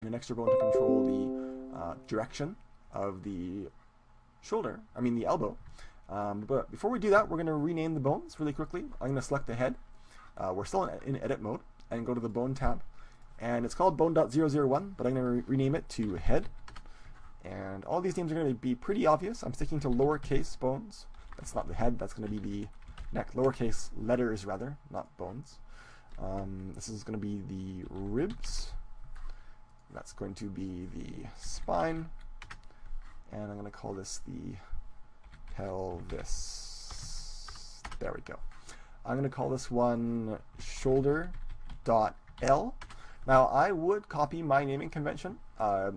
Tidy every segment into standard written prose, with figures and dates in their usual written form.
an extra bone to control the direction of the shoulder, the elbow. But before we do that, we're going to rename the bones really quickly. I'm going to select the head. We're still in edit mode, and go to the bone tab. And it's called bone.001, but I'm going to rename it to head. And all these names are going to be pretty obvious. I'm sticking to lowercase bones. That's not the head, that's going to be the neck, lowercase letters rather, not bones. This is going to be the ribs. That's going to be the spine. And I'm going to call this the pelvis. There we go. I'm going to call this one shoulder.L. Now, I would copy my naming convention. The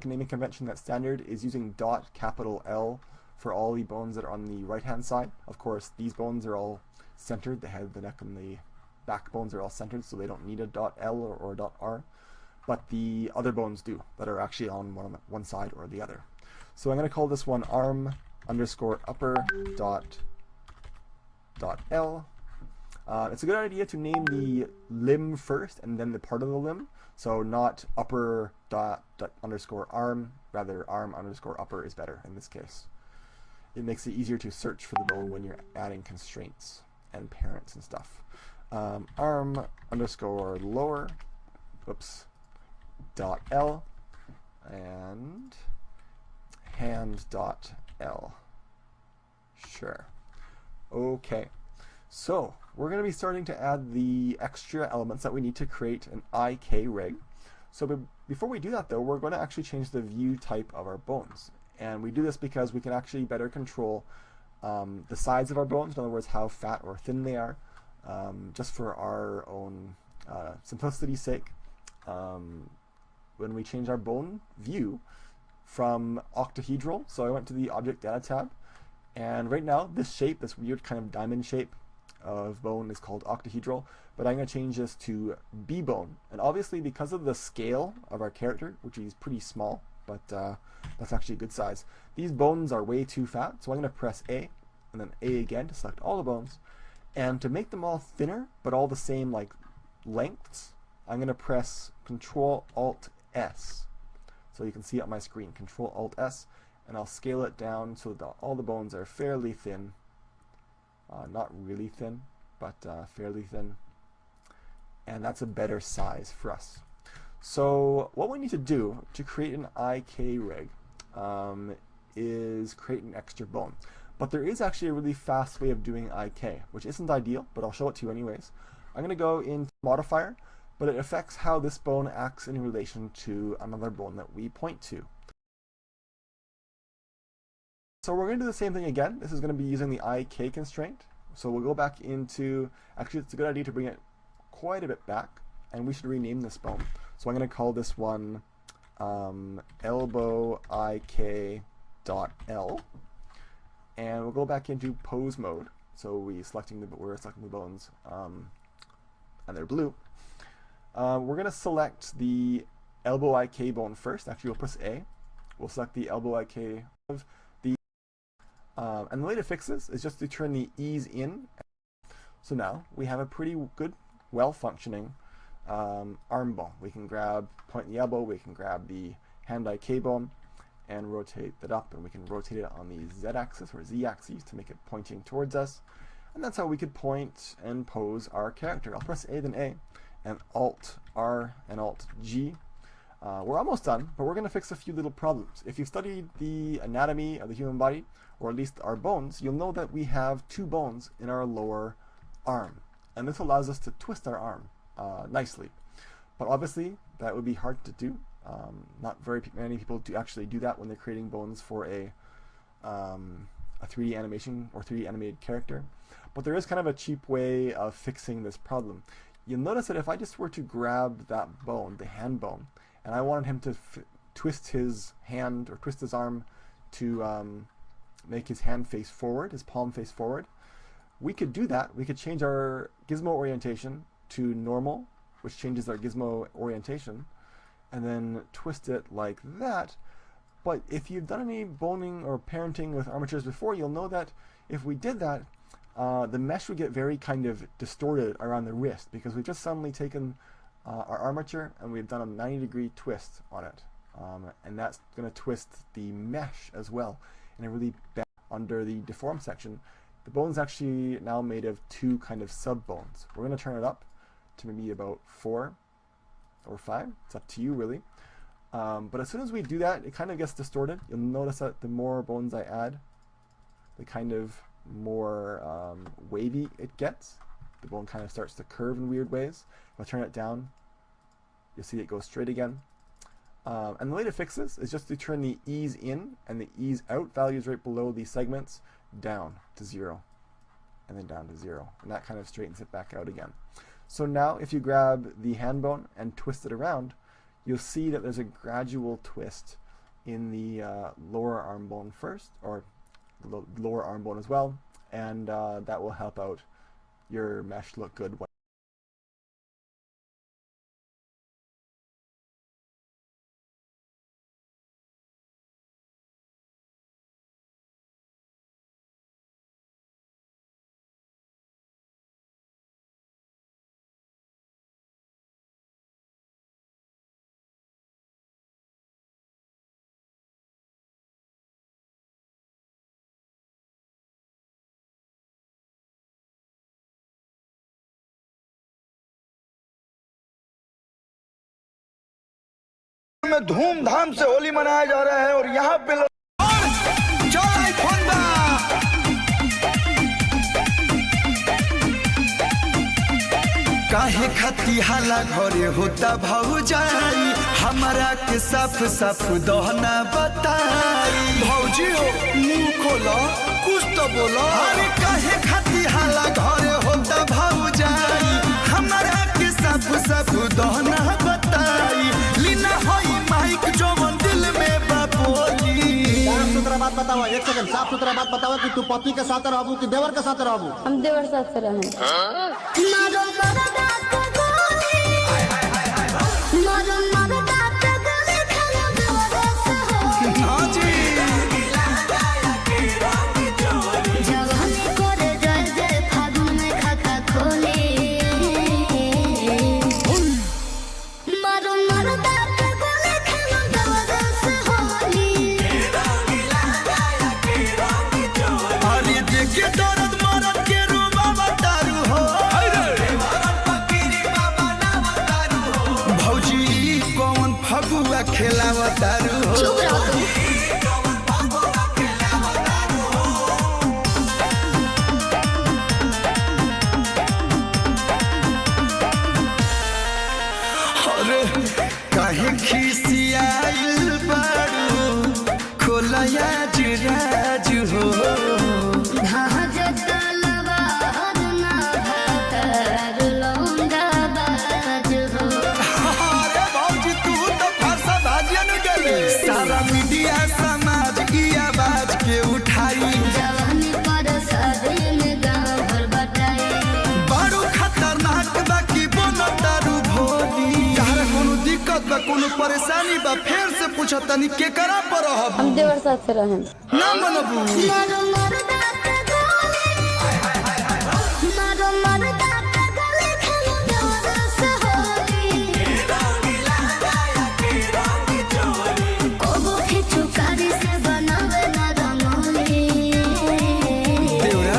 naming convention that's standard is using dot capital L for all the bones that are on the right-hand side. Of course, these bones are all centered. The head, the neck, and the back bones are all centered, so they don't need a dot L or a dot R. But the other bones do, that are actually on one side or the other. So I'm going to call this one arm underscore upper dot L. It's a good idea to name the limb first and then the part of the limb. So not upper dot underscore arm, rather arm underscore upper is better in this case. It makes it easier to search for the bone when you're adding constraints and parents and stuff. Arm underscore lower, dot L, and hand dot L. Sure. Okay. So we're going to be starting to add the extra elements that we need to create an IK rig. So before we do that though, we're going to actually change the view type of our bones. And we do this because we can actually better control the size of our bones, in other words, how fat or thin they are, just for our own simplicity's sake. When we change our bone view from octahedral, so I went to the Object Data tab, and right now this shape, this weird kind of diamond shape of bone is called octahedral, but I'm going to change this to B-bone. And obviously because of the scale of our character, which is pretty small, but that's actually a good size, these bones are way too fat, so I'm going to press A, and then A again to select all the bones. And to make them all thinner, but all the same like lengths, I'm going to press Control-Alt-S. So you can see it on my screen, Control-Alt-S, and I'll scale it down so that all the bones are fairly thin. Not really thin, but fairly thin. And that's a better size for us. So what we need to do to create an IK rig is create an extra bone. But there is actually a really fast way of doing IK, which isn't ideal, but I'll show it to you anyways. I'm going to go into modifier, but it affects how this bone acts in relation to another bone that we point to. So we're going to do the same thing again. This is going to be using the IK constraint. So we'll go back into, actually it's a good idea to bring it quite a bit back, and we should rename this bone. So I'm going to call this one elbow IK dot L, and we'll go back into pose mode. So we're selecting the bones, and they're blue. We're going to select the elbow IK bone first. Actually, we'll press A. We'll select the elbow IK of the, and the way to fix this is just to turn the ease in. So now we have a pretty good, well-functioning arm bone. We can point the elbow, we can grab the hand IK bone and rotate that up, and we can rotate it on the Z-axis or Z-axis to make it pointing towards us. And that's how we could point and pose our character. I'll press A, then A, and Alt-R and Alt-G. We're almost done, but we're going to fix a few little problems. If you've studied the anatomy of the human body, or at least our bones, you'll know that we have two bones in our lower arm. And this allows us to twist our arm nicely. But obviously, that would be hard to do. Not very many people do actually do that when they're creating bones for a 3D animation or 3D animated character. But there is kind of a cheap way of fixing this problem. You'll notice that if I just were to grab that bone, the hand bone, and I wanted him to twist his hand or twist his arm to make his hand face forward, his palm face forward, we could do that. We could change our gizmo orientation to normal, which changes our gizmo orientation, and then twist it like that. But if you've done any boning or parenting with armatures before, you'll know that if we did that, the mesh would get very kind of distorted around the wrist, because we've just suddenly taken our armature, and we've done a 90-degree twist on it. And that's going to twist the mesh as well in a really bad under the deform section. The bone's actually now made of 2 kind of sub bones. We're going to turn it up to maybe about 4 or 5. It's up to you really. But as soon as we do that, it kind of gets distorted. You'll notice that the more bones I add, the kind of more wavy it gets. The bone kind of starts to curve in weird ways. If I turn it down, you'll see it goes straight again. And the way to fix this is just to turn the ease in and the ease out values right below these segments down to 0 and then down to 0, and that kind of straightens it back out again. So now if you grab the hand bone and twist it around, you'll see that there's a gradual twist in the lower arm bone first, or the lower arm bone as well, and that will help out your mesh look good. में धूमधाम से होली मनाया जा रहा है और यहाँ पे काहे खती हाला घरे होता भौजाई हमारा के साफ साफ दहना बताई भौजी हो मुंह खोला कुछ तो बोला अरे काहे खती हाला घरे होता भौजाई हमारा के साफ साफ दहना बताई लीना होई माइक जवन दिल में बापोली साफ सुथरा बात बताओ। एक सेकंड, साफ सुथरा बात बताओ कि तू पति के साथ रहबू कि देवर के साथ रहबू? हम देवर साथ रहें। खेलावतारू चुप रहो अरे काहे खिसियाइल बारू खोलया जुराज हो सारा मीडिया समाज की आवाज के उठाई जवानी पर शादी में गाँव भर बटाई बड़ो खतरनाक बा की बनतारू भोली यार कोनो दिक्कत बा कोनो परेशानी बा फिर से पूछो तनी के करा पर रहब हम देवर साथ रहें। ना मनबू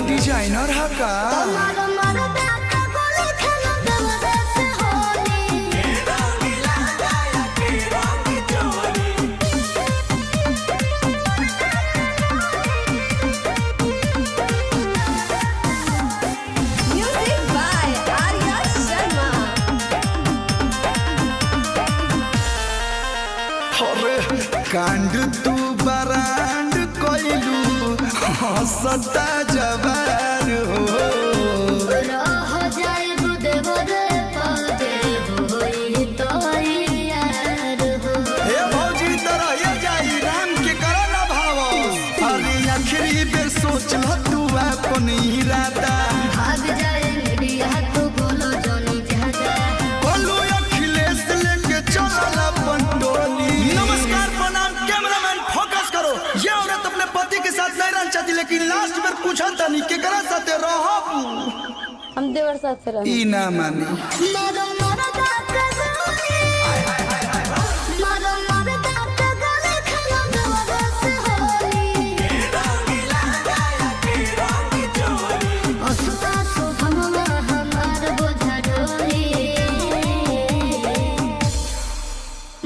डिजाइनर हका कांड तू बरांड कोइलू हंसता जवार हो रह जाए देवरे पदे होई तो यार हो हे भौजी तरह ये जाई राम के करा ना भाव अरे आखिरी बेर सोच ल तू अपन इरादा भाग जाए मीडिया तू बोलो जोनी जादा बोलो अखिलेश लेके चल अपन टोली नमस्कार प्रणाम कैमरामैन फोकस करो ये औरत अपने पति के साथ नहीं रहना चाहती लेकिन लास्ट में पूछा था नहीं के करा साथे रहब हम देवर साथ रहें। ई ना मानी मरो मरो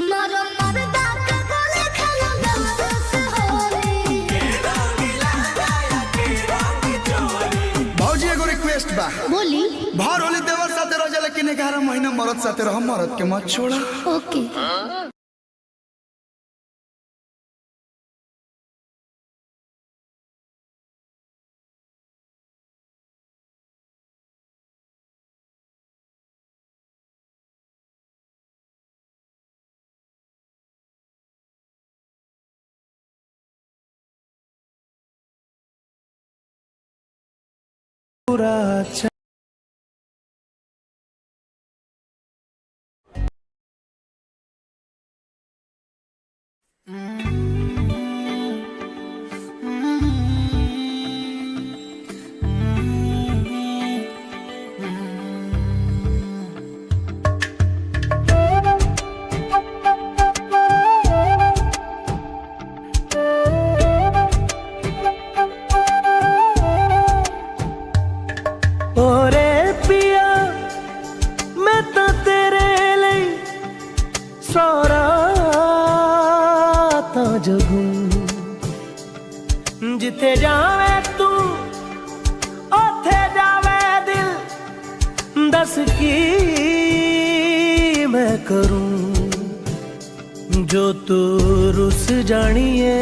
मरो मरदा के गोली खालो दांत से होली भौजी एगो रिक्वेस्ट बा, बोली भर होली देवर साथे रह जा, लेकिन 11 महीना मरद साथे रह, मरद के मत छोड़ा। ओके ओरे पिया मैं तो तेरे लिए सारा तो जगूं जिथे जावे तू ओथे जावे दिल दस की मैं करूं जो तू रुस जानिए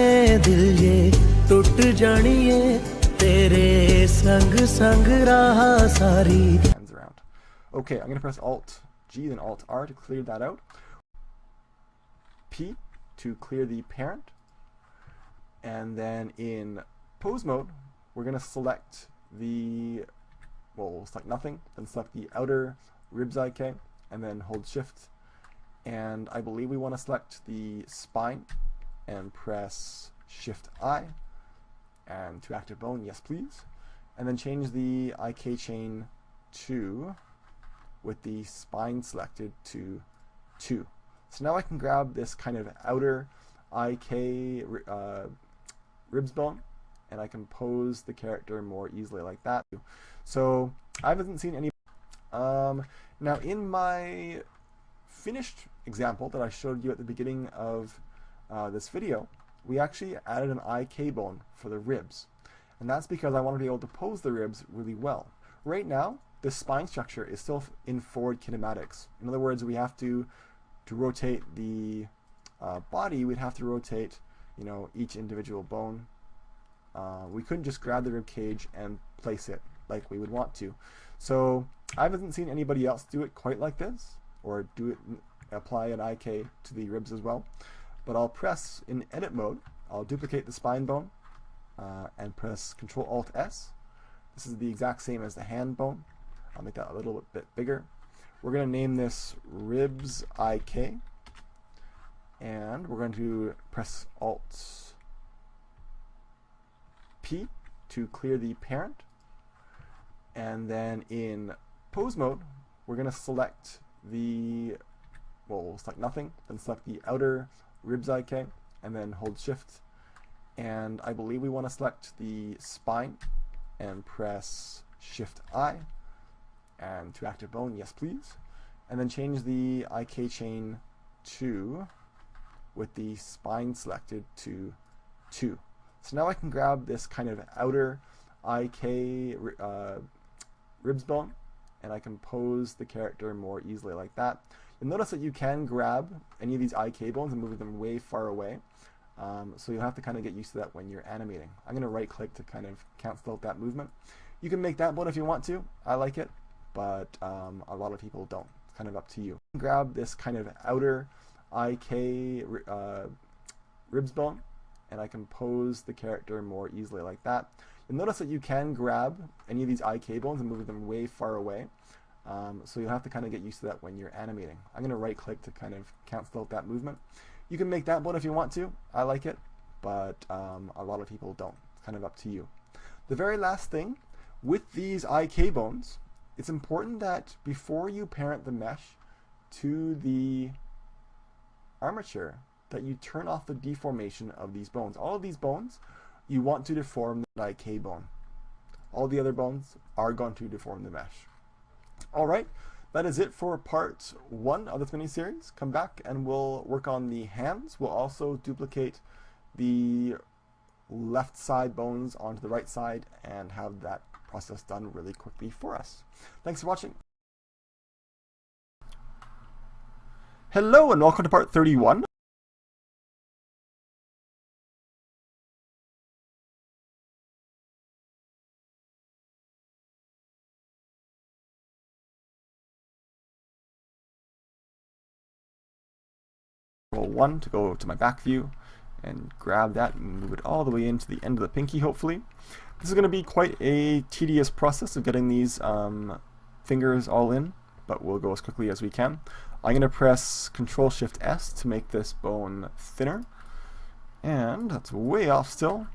दिल ये टूट जानिए तेरे संग संग रहा सारी। Hands around. Okay, I'm going to press Alt G, then Alt R to clear that out. P to clear the parent. And then in pose mode, we're going to select we'll select nothing, then select the outer ribs IK, and then hold Shift. And I believe we want to select the spine and press Shift I. And to active bone, yes please. And then change the IK chain to, with the spine selected, to 2. So now I can grab this kind of outer IK ribs bone, and I can pose the character more easily like that. So I haven't seen any. Now in my finished example that I showed you at the beginning of this video, we actually added an IK bone for the ribs. And that's because I want to be able to pose the ribs really well. Right now, the spine structure is still in forward kinematics. In other words, we have to rotate the body, we'd have to rotate, each individual bone. We couldn't just grab the rib cage and place it like we would want to. So I haven't seen anybody else do it quite like this, or apply an IK to the ribs as well. But I'll press in edit mode, I'll duplicate the spine bone and press Control Alt S. This is the exact same as the hand bone. I'll make that a little bit bigger. We're going to name this ribs IK, and we're going to press Alt P to clear the parent. And then in pose mode, we're going to select we'll select nothing, then select the outer ribs IK, and then hold Shift. And I believe we want to select the spine and press Shift I. And to active bone, yes please. And then change the IK chain to, with the spine selected, to 2. So now I can grab this kind of outer IK ribs bone, and I can pose the character more easily like that. You'll notice that you can grab any of these IK bones and move them way far away. So you'll have to kind of get used to that when you're animating. I'm going to right click to kind of cancel out that movement. You can make that bone if you want to. I like it, but a lot of people don't. It's kind of up to you. Grab this kind of outer IK ribs bone, and I can pose the character more easily like that. You'll notice that you can grab any of these IK bones and move them way far away. So you'll have to kind of get used to that when you're animating. I'm going to right click to kind of cancel out that movement. You can make that bone if you want to. I like it, but a lot of people don't. It's kind of up to you. The very last thing, with these IK bones, it's important that before you parent the mesh to the armature, that you turn off the deformation of these bones. All of these bones, you want to deform the IK bone. All the other bones are going to deform the mesh. Alright, that is it for part 1 of this mini-series. Come back and we'll work on the hands. We'll also duplicate the left side bones onto the right side and have that process done really quickly for us. Thanks for watching. Hello and welcome to part 31. Roll 1 to go to my back view and grab that and move it all the way into the end of the pinky, hopefully. This is going to be quite a tedious process of getting these fingers all in, but we'll go as quickly as we can. I'm going to press Ctrl-Shift-S to make this bone thinner, and that's way off still.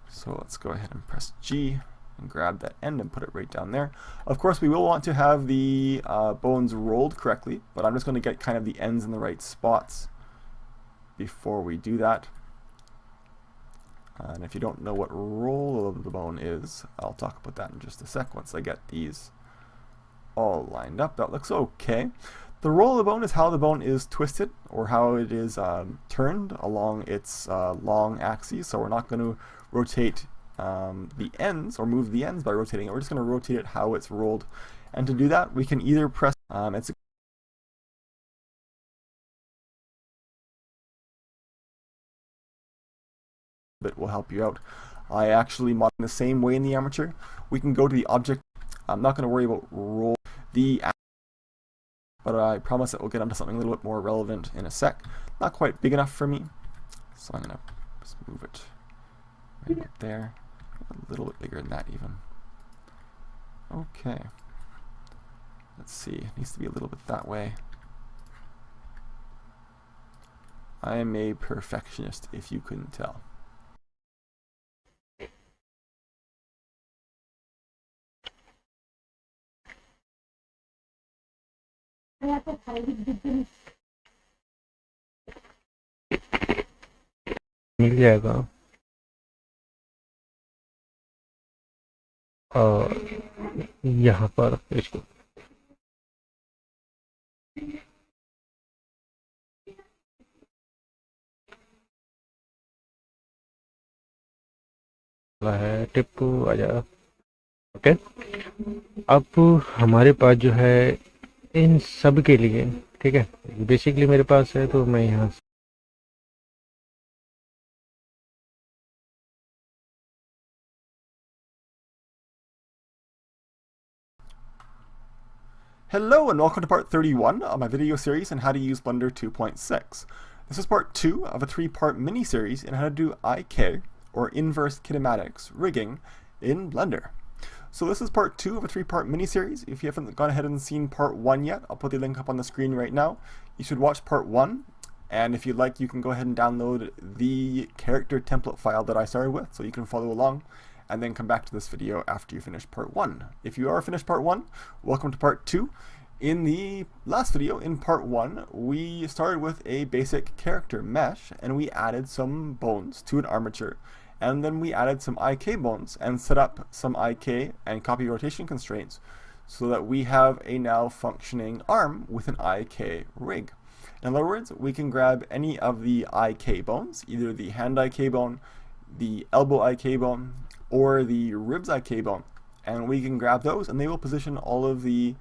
So let's go ahead and press G and grab that end and put it right down there. Of course, we will want to have the bones rolled correctly, but I'm just going to get kind of the ends in the right spots before we do that. And if you don't know what roll of the bone is, I'll talk about that in just a sec once I get these all lined up. That looks okay. The roll of the bone is how the bone is twisted, or how it is turned along its long axis. So we're not going to rotate the ends or move the ends by rotating it. We're just going to rotate it how it's rolled. And to do that, we can either press that will help you out. I actually mod in the same way in the amateur. We can go to the object. I'm not going to worry about roll but I promise that we'll get onto something a little bit more relevant in a sec. Not quite big enough for me, so I'm going to just move it right up there. A little bit bigger than that even. Okay. Let's see. It needs to be a little bit that way. I am a perfectionist, if you couldn't tell. मिल जाएगा और यहाँ पर इसको है tip को आ जाएगा। Okay, अब हमारे पास जो है इन सब के लिए, ठीक है, बेसिकली मेरे पास है तो मैं यहाँ Hello and welcome to part 31 of my video series on how to use Blender 2.6. This is part 2 of a 3-part mini-series on how to do IK, or inverse kinematics, rigging in Blender. So this is part 2 of a 3-part mini-series. If you haven't gone ahead and seen part 1 yet, I'll put the link up on the screen right now. You should watch part 1, and if you'd like, you can go ahead and download the character template file that I started with, so you can follow along, and then come back to this video after you finish part 1. If you are finished part 1, welcome to part 2. In the last video, in part 1, we started with a basic character mesh, and we added some bones to an armature. And then we added some IK bones and set up some IK and copy rotation constraints so that we have a now functioning arm with an IK rig. In other words, we can grab any of the IK bones, either the hand IK bone, the elbow IK bone, or the ribs IK bone, and we can grab those and they will position all of the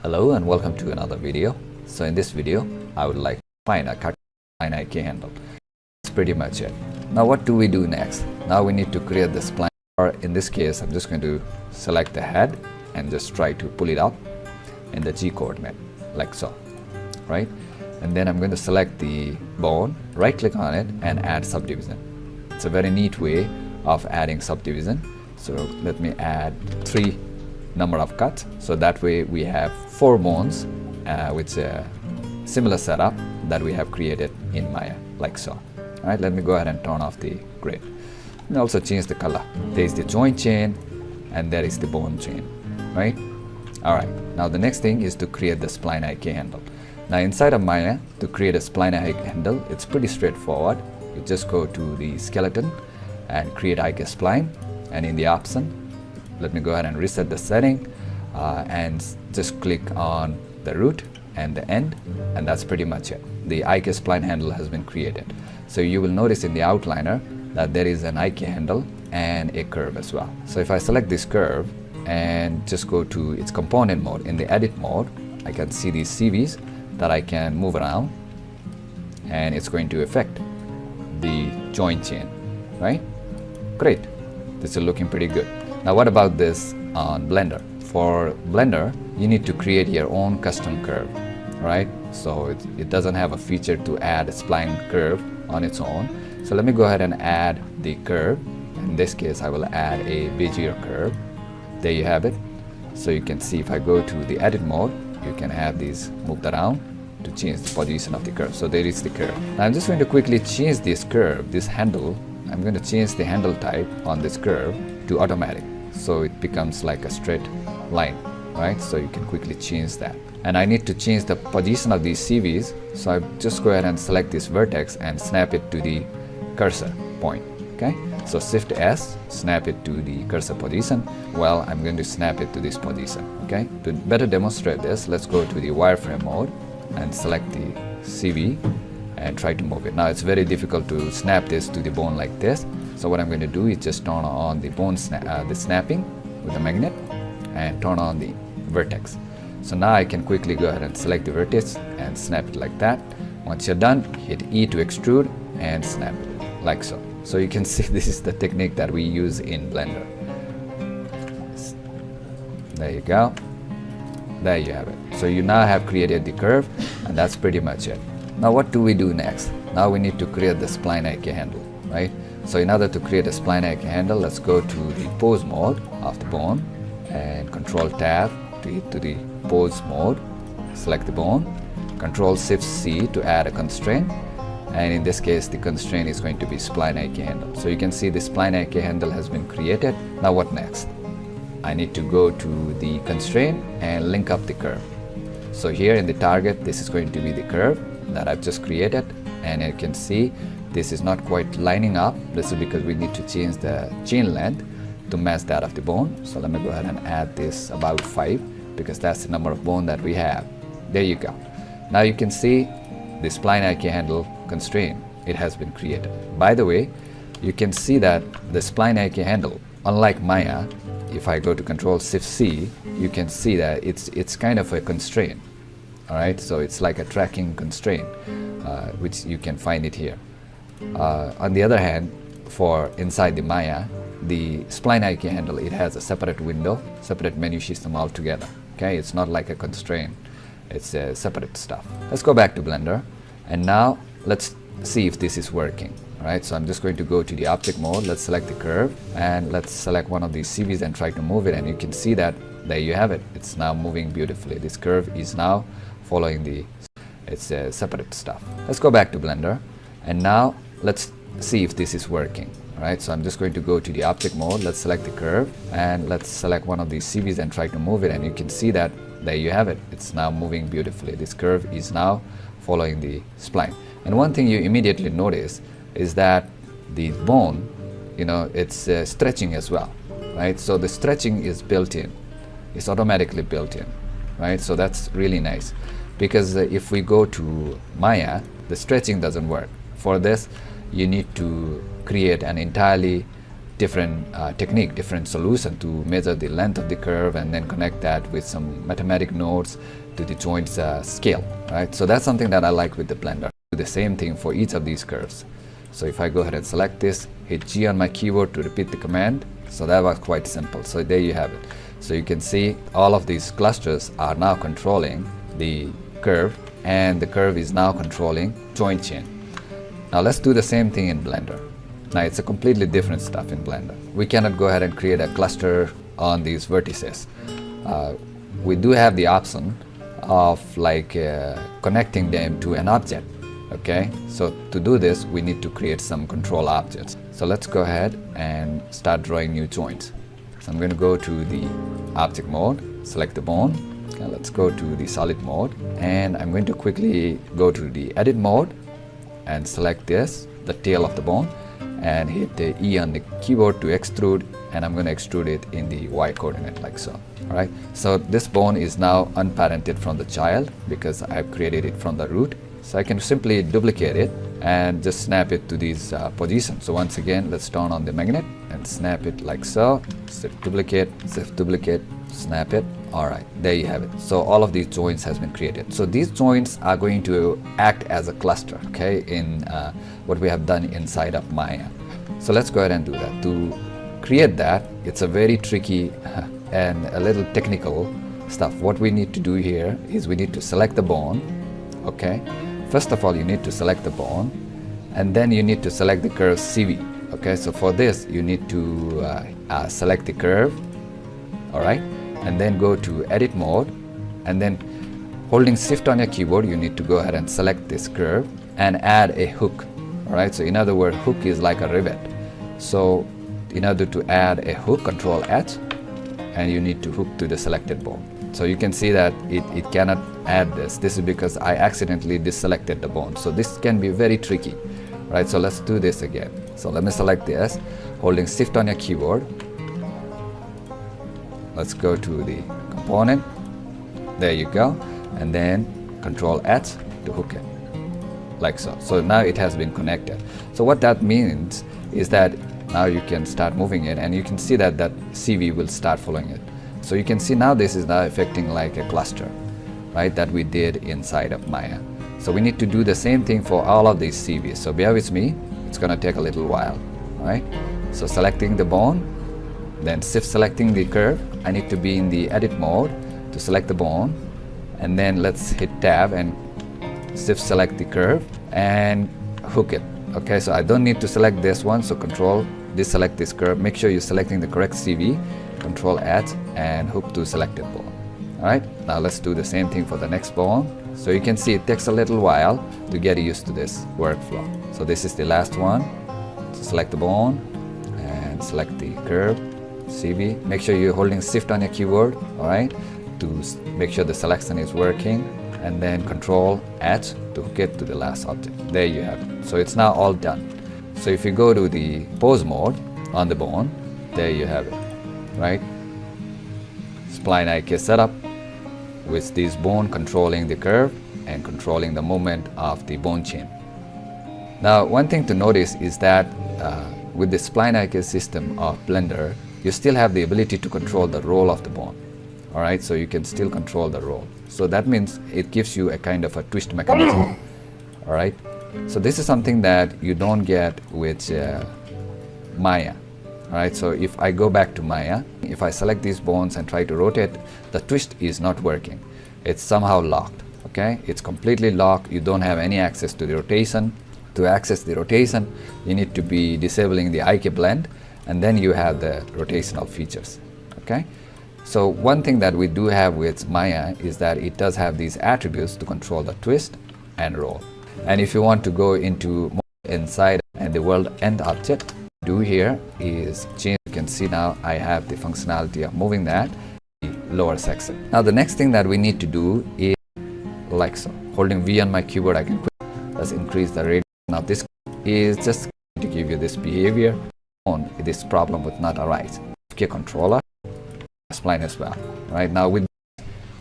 Hello and welcome to another video. So in this video, I would like to find a cut line IK handle. That's pretty much it. Now what do we do next? Now we need to create the spline, or in this case, I'm just going to select the head and just try to pull it out in the G coordinate, like so, right? And then I'm going to select the bone, right click on it and add subdivision. It's a very neat way of adding subdivision So let me add 3 number of cuts, so that way we have 4 bones with a similar setup that we have created in Maya, like so. Alright, let me go ahead and turn off the grid. And also change the color. There is the joint chain and there is the bone chain, right? Alright, now the next thing is to create the spline IK handle. Now inside of Maya, to create a spline IK handle, it's pretty straightforward. You just go to the skeleton and create IK spline, and in the option, let me go ahead and reset the setting and just click on the root and the end, and that's pretty much it. The IK spline handle has been created. So you will notice in the outliner that there is an IK handle and a curve as well. So if I select this curve and just go to its component mode, in the edit mode, I can see these CVs that I can move around, and it's going to affect the joint chain, right? Great, this is looking pretty good. Now what about this on Blender? For Blender, you need to create your own custom curve, right? So it doesn't have a feature to add a spline curve on its own. So let me go ahead and add the curve. In this case, I will add a Bezier curve. There you have it. So you can see if I go to the edit mode, you can have these moved around to change the position of the curve. So there is the curve. Now I'm just going to quickly change this curve, this handle. I'm going to change the handle type on this curve to automatic, so it becomes like a straight line, right? So you can quickly change that. And I need to change the position of these CVs, so I just go ahead and select this vertex and snap it to the cursor point, okay? So Shift S, snap it to the cursor position. Well, I'm going to snap it to this position, okay? To better demonstrate this, let's go to the wireframe mode and select the CV and try to move it. Now it's very difficult to snap this to the bone like this. So what I'm going to do is just turn on the bone the snapping with a magnet and turn on the vertex. So now I can quickly go ahead and select the vertex and snap it like that. Once you're done, hit E to extrude and snap it like so. So you can see this is the technique that we use in Blender. There you go. There you have it. So you now have created the curve, and that's pretty much it. Now what do we do next? Now we need to create the spline IK handle, right? So in order to create a spline IK handle, let's go to the pose mode of the bone and Control Tab to hit to the pose mode. Select the bone, Control Shift C to add a constraint, and in this case the constraint is going to be spline IK handle. So you can see the spline IK handle has been created. Now what next? I need to go to the constraint and link up the curve. So here in the target, this is going to be the curve that I've just created, and you can see this is not quite lining up. This is because we need to change the chain length to match that of the bone. So let me go ahead and add this about 5, because that's the number of bone that we have. There you go. Now you can see the spline IK handle constraint, it has been created. By the way, you can see that the spline IK handle, unlike Maya, if I go to Control Shift C, you can see that it's kind of a constraint. All right, so it's like a tracking constraint, which you can find it here. On the other hand, for inside the Maya, the spline IK handle, it has a separate window, separate menu system altogether. Okay, it's not like a constraint, it's a separate stuff. Let's go back to Blender, and now let's see if this is working. Alright, so I'm just going to go to the object mode. Let's select the curve and let's select one of these CVs and try to move it, and you can see that there you have it. It's now moving beautifully. This curve is now following the separate stuff. Let's go back to Blender, and now let's see if this is working. Alright, so I'm just going to go to the object mode. Let's select the curve and let's select one of these CVs and try to move it, and you can see that there you have it. It's now moving beautifully. This curve is now following the spline. And one thing you immediately notice is that the bone, it's stretching as well, right? So the stretching is built in, it's automatically built in, right? So that's really nice, because if we go to Maya, the stretching doesn't work. For this, you need to create an entirely different technique, different solution to measure the length of the curve and then connect that with some mathematic nodes to the joint's scale, right? So that's something that I like with the Blender. Do the same thing for each of these curves. So if I go ahead and select this, hit G on my keyboard to repeat the command. So that was quite simple. So there you have it. So you can see all of these clusters are now controlling the curve, and the curve is now controlling joint chain. Now let's do the same thing in Blender. Now it's a completely different stuff in Blender. We cannot go ahead and create a cluster on these vertices. We do have the option of like connecting them to an object. Okay, so to do this we need to create some control objects. So let's go ahead and start drawing new joints. So I'm going to go to the object mode, select the bone. Okay, let's go to the solid mode, and I'm going to quickly go to the edit mode and select this, the tail of the bone, and hit the E on the keyboard to extrude, and I'm going to extrude it in the Y coordinate like so. Alright, so this bone is now unparented from the child because I've created it from the root. So I can simply duplicate it and just snap it to these positions. So once again, let's turn on the magnet and snap it like so. Shift duplicate, snap it. Alright, there you have it. So all of these joints has been created. So these joints are going to act as a cluster, okay, in what we have done inside of Maya. So let's go ahead and do that. To create that, it's a very tricky and a little technical stuff. What we need to do here is we need to select the bone, okay. First of all, you need to select the bone, and then you need to select the curve CV. Okay, so for this you need to select the curve, all right, and then go to edit mode, and then holding shift on your keyboard you need to go ahead and select this curve and add a hook. All right, so in other words, hook is like a rivet. So in order to add a hook, control H, and you need to hook to the selected bone. So you can see that it cannot add this. This is because I accidentally deselected the bone. So this can be very tricky, right? So let's do this again. So let me select this, holding shift on your keyboard. Let's go to the component. There you go. And then control H to hook it, like so. So now it has been connected. So what that means is that now you can start moving it, and you can see that that CV will start following it. So you can see now this is now affecting like a cluster, right, that we did inside of Maya. So we need to do the same thing for all of these CVs. So bear with me, it's gonna take a little while, right? So selecting the bone, then shift selecting the curve. I need to be in the edit mode to select the bone, and then let's hit tab and shift select the curve and hook it. Okay, so I don't need to select this one, so control deselect this curve. Make sure you're selecting the correct CV, control H and hook to selected bone. Alright, now let's do the same thing for the next bone. So you can see it takes a little while to get used to this workflow. So this is the last one. So select the bone and select the curve, CV. Make sure you're holding shift on your keyboard, alright, to make sure the selection is working, and then control H to hook it to the last object. There you have it. So it's now all done. So if you go to the pose mode on the bone, there you have it, right? Spline IK setup with this bone controlling the curve and controlling the movement of the bone chain. Now one thing to notice is that with the spline IK system of Blender, you still have the ability to control the roll of the bone. Alright, so you can still control the roll. So that means it gives you a kind of a twist mechanism. Alright, so this is something that you don't get with Maya. Alright, so if I go back to Maya, if I select these bones and try to rotate, the twist is not working. It's somehow locked. Okay, it's completely locked. You don't have any access to the rotation. To access the rotation, you need to be disabling the IK blend, and then you have the rotational features. Okay, so one thing that we do have with Maya is that it does have these attributes to control the twist and roll. And if you want to go into more inside and the world end object, do here is change. You can see now I have the functionality of moving that the lower section. Now the next thing that we need to do is like so. Holding V on my keyboard, I can let's increase the radius. Now this is just to give you this behavior. On this problem would not arise. Okay, controller, spline as well. Right now with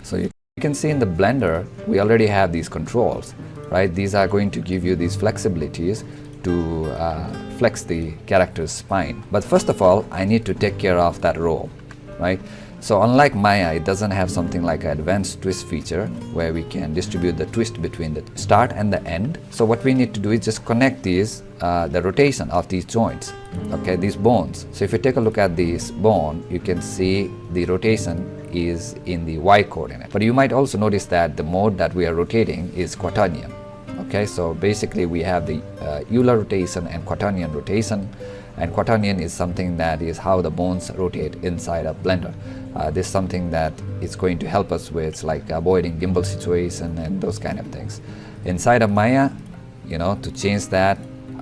so you can see in the Blender we already have these controls. Right, these are going to give you these flexibilities to flex the character's spine. But first of all, I need to take care of that roll, right? So unlike Maya, it doesn't have something like an advanced twist feature where we can distribute the twist between the start and the end. So what we need to do is just connect these, the rotation of these joints, okay, these bones. So if you take a look at this bone, you can see the rotation is in the Y coordinate. But you might also notice that the mode that we are rotating is quaternion. Okay, so basically we have the Euler rotation and quaternion rotation, and quaternion is something that is how the bones rotate inside a blender. This is something that is going to help us with like avoiding gimbal situation and those kind of things. Inside of Maya, you know, to change that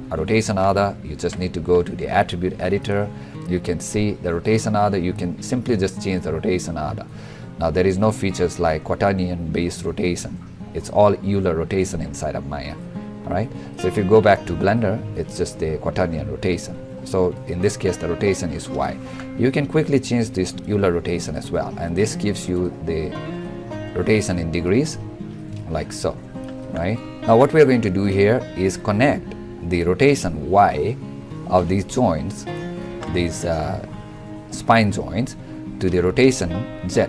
rotation order, you just need to go to the attribute editor. You can see the rotation order. You can simply just change the rotation order. Now there is no features like quaternion based rotation. It's all Euler rotation inside of Maya. Alright, so if you go back to Blender, it's just the quaternion rotation. So in this case the rotation is Y. You can quickly change this Euler rotation as well, and this gives you the rotation in degrees like so. Right, now what we are going to do here is connect the rotation Y of these joints, these spine joints, to the rotation Z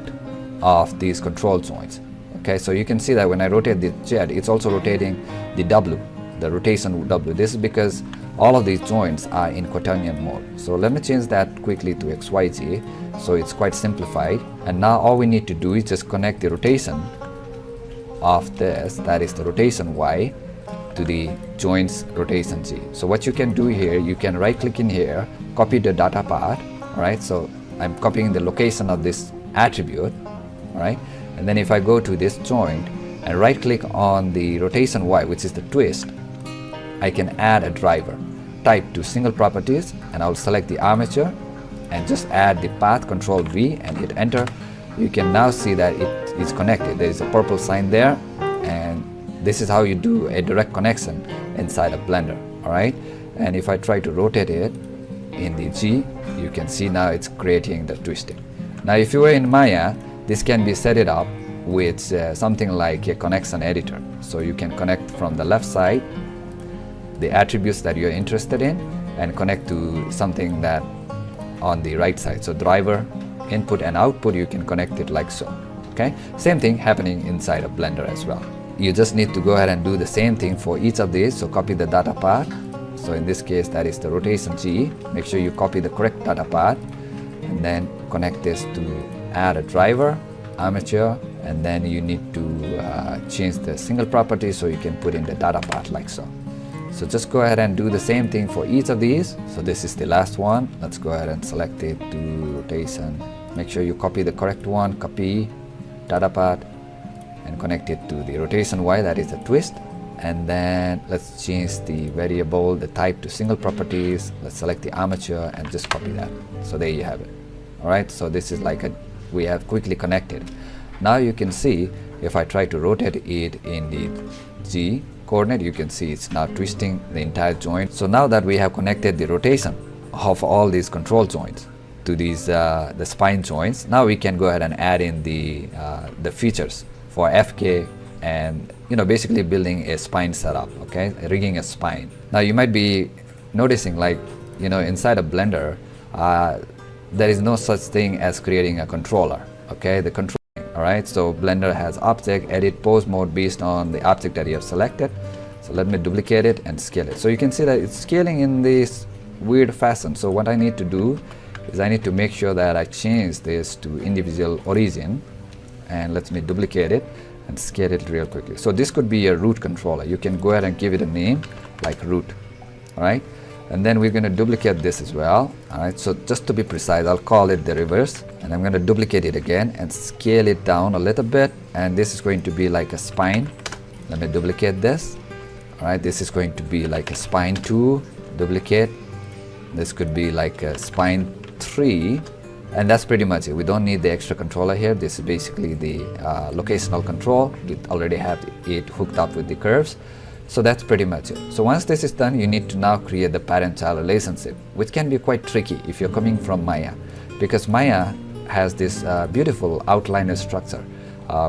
of these control joints. Okay, so you can see that when I rotate the Z, it's also rotating the W, the rotation W. This is because all of these joints are in quaternion mode. So let me change that quickly to XYZ, so it's quite simplified. And now all we need to do is just connect the rotation of this, that is the rotation Y, to the joints rotation Z. So what you can do here, you can right click in here, copy the data part. Alright, so I'm copying the location of this attribute. Alright, and then if I go to this joint and right click on the rotation Y, which is the twist, I can add a driver. Type to single properties, and I'll select the armature and just add the path, control V and hit enter. You can now see that it is connected. There is a purple sign there, and this is how you do a direct connection inside of Blender. Alright, and if I try to rotate it in the G, you can see now it's creating the twisting. Now if you were in Maya, this can be set it up with something like a connection editor. So you can connect from the left side the attributes that you're interested in and connect to something that on the right side. So driver, input and output, you can connect it like so. Okay, same thing happening inside of Blender as well. You just need to go ahead and do the same thing for each of these. So copy the data part. So in this case that is the rotation G. Make sure you copy the correct data part and then connect this to add a driver, armature, and then you need to change the single property, so you can put in the data part like so. So just go ahead and do the same thing for each of these. So this is the last one. Let's go ahead and select it to rotation. Make sure you copy the correct one, copy data part and connect it to the rotation Y, that is the twist. And then let's change the variable, the type to single properties. Let's select the armature and just copy that. So there you have it. Alright, so this is like we have quickly connected. Now you can see if I try to rotate it in the G coordinate, you can see it's now twisting the entire joint. So now that we have connected the rotation of all these control joints to these the spine joints, now we can go ahead and add in the features for FK and basically building a spine setup. Okay, rigging a spine. Now you might be noticing, like inside of Blender there is no such thing as creating a controller. Okay, the control. Alright, so Blender has object, edit, pose mode based on the object that you have selected. So let me duplicate it and scale it. So you can see that it's scaling in this weird fashion. So what I need to do is I need to make sure that I change this to individual origin, and let me duplicate it and scale it real quickly. So this could be a root controller. You can go ahead and give it a name like root. Alright, and then we're going to duplicate this as well. Alright, so just to be precise, I'll call it the reverse, and I'm going to duplicate it again and scale it down a little bit, and this is going to be like a spine. Let me duplicate this. Alright, this is going to be like a spine 2, duplicate. This could be like a spine 3, and that's pretty much it. We don't need the extra controller here. This is basically the locational control. We already have it hooked up with the curves. So that's pretty much it. So once this is done, you need to now create the parent-child relationship, which can be quite tricky if you're coming from Maya, because Maya has this beautiful outliner structure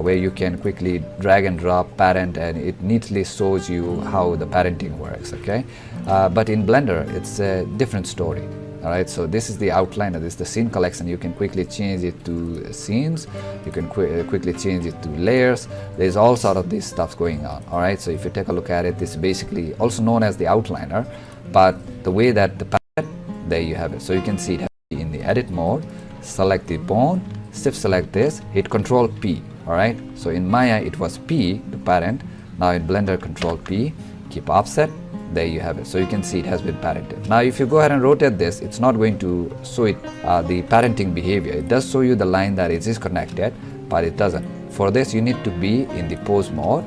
where you can quickly drag and drop parent, and it neatly shows you how the parenting works. Okay, but in Blender it's a different story. Alright, so this is the outliner, this is the scene collection. You can quickly change it to scenes, you can quickly change it to layers. There's all sort of this stuff going on. Alright, so if you take a look at it, this is basically also known as the outliner, but the way that the palette, there you have it. So you can see it in the edit mode, select the bone, shift select this, hit Control P. Alright, so in Maya it was P, the parent, Now in Blender, Control P, keep offset. There you have it. So you can see it has been parented. Now if you go ahead and rotate this, it's not going to show it the parenting behavior. It does show you the line that it is connected, but it doesn't. For this, you need to be in the pose mode.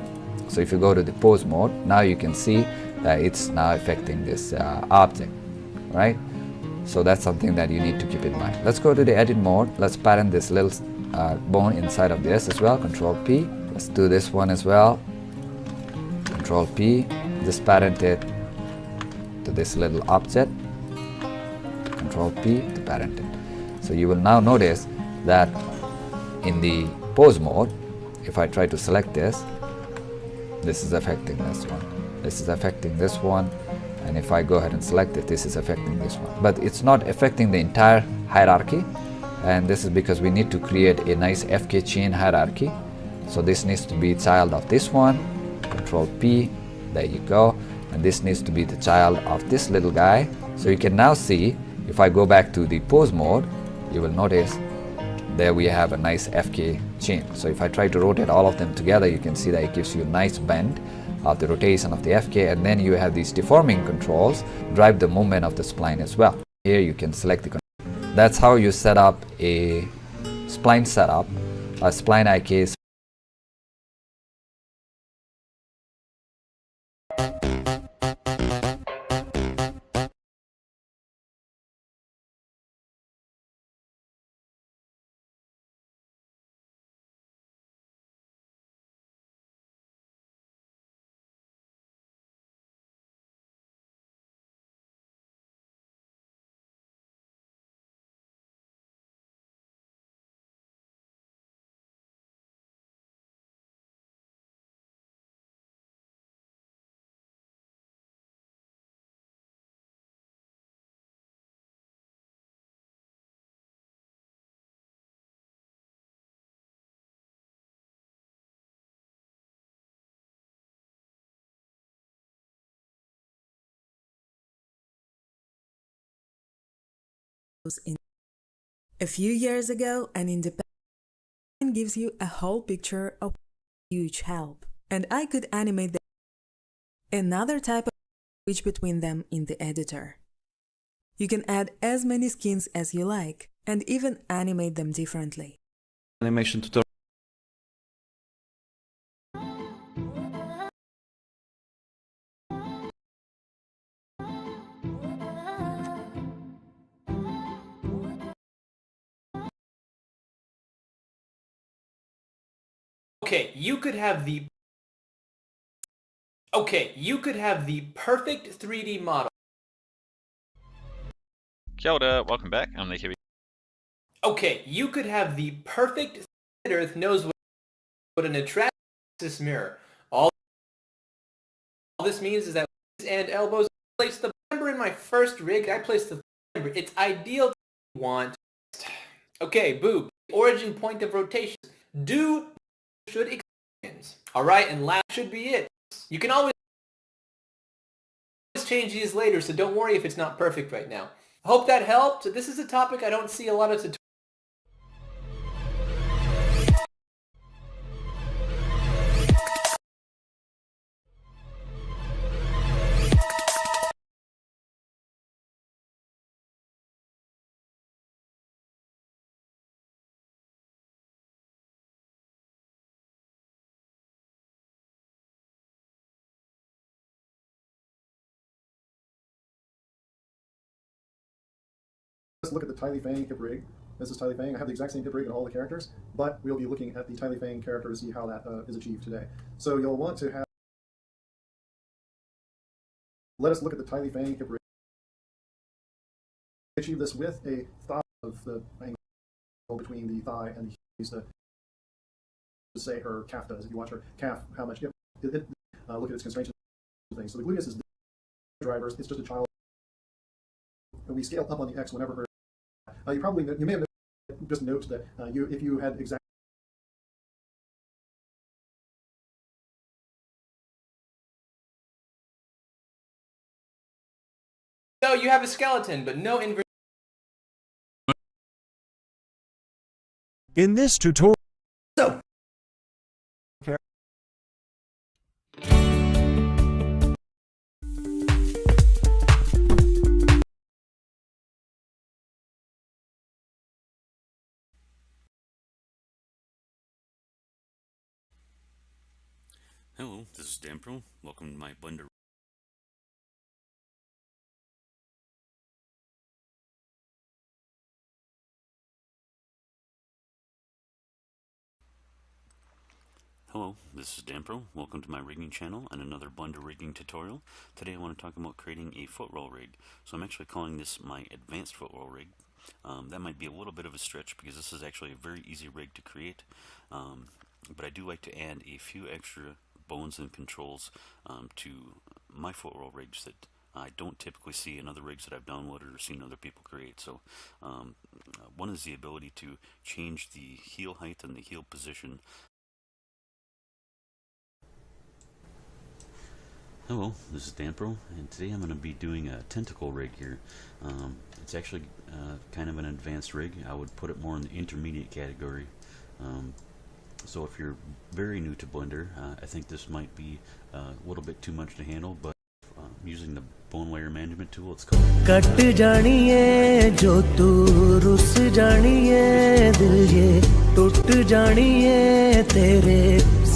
So if you go to the pose mode, now you can see that it's now affecting this object, right? So that's something that you need to keep in mind. Let's go to the edit mode. Let's parent this little bone inside of this as well. Control P. Let's do this one as well. Control P. Just parent it to this little object. Control P to parent it. So you will now notice that in the pose mode, if I try to select this, this is affecting this one. This is affecting this one. And if I go ahead and select it, this is affecting this one. But it's not affecting the entire hierarchy. And this is because we need to create a nice FK chain hierarchy. So this needs to be child of this one. Control P. There you go. And this needs to be the child of this little guy. So you can now see, if I go back to the pose mode, you will notice there we have a nice FK chain. So if I try to rotate all of them together, you can see that it gives you a nice bend of the rotation of the FK, and then you have these deforming controls drive the movement of the spline as well. Here you can select the control. That's how you set up a spline setup, a spline IK. A few years ago, an independent gives you a whole picture of huge help, and I could animate another type of switch between them in the editor. You can add as many skins as you like, and even animate them differently. Animation tutorial. Okay, you could have the perfect 3D model. Kia ora, welcome back. I'm the Kiwi. Okay, you could have the perfect Earth knows what an attractive mirror. All this means is that and elbows place the member in my first rig. I place the member. It's ideal to want. Okay, boob. Origin point of rotation. Do should experience. Alright, and last should be it. You can always change these later, so don't worry if it's not perfect right now. I hope that helped. This is a topic I don't see a lot of tutorials. Let's look at the Tylee Fang hip rig. This is Tylee Fang. I have the exact same hip rig in all the characters, but we'll be looking at the Tylee Fang character to see how that is achieved today. So you'll want to have. Let us look at the Tylee Fang hip rig. Achieve this with a thigh of the angle between the thigh and the heels to say her calf does. If you watch her calf, how much look at its constraints and things. So the gluteus is the drivers. It's just a child. And we scale up on the X whenever her. You may have just note that if you had exact. So you have a skeleton, but no inversion. In this tutorial. So. Hello, this is Dan Pro. Welcome to my blender. Hello, this is Dan Pro. Welcome to my rigging channel and another blender rigging tutorial. Today I want to talk about creating a foot roll rig. So I'm actually calling this my advanced foot roll rig. That might be a little bit of a stretch because this is actually a very easy rig to create. But I do like to add a few extra bones and controls to my foot roll rigs that I don't typically see in other rigs that I've downloaded or seen other people create. So one is the ability to change the heel height and the heel position. Hello, this is Dan Pro, and today I'm going to be doing a tentacle rig here. It's actually kind of an advanced rig. I would put it more in the intermediate category. So if you're very new to Blender, I think this might be a little bit too much to handle, but using the bone layer management tool, it's called cut जानी है जो तू रुस जानी है दिल ये टूट जानी है तेरे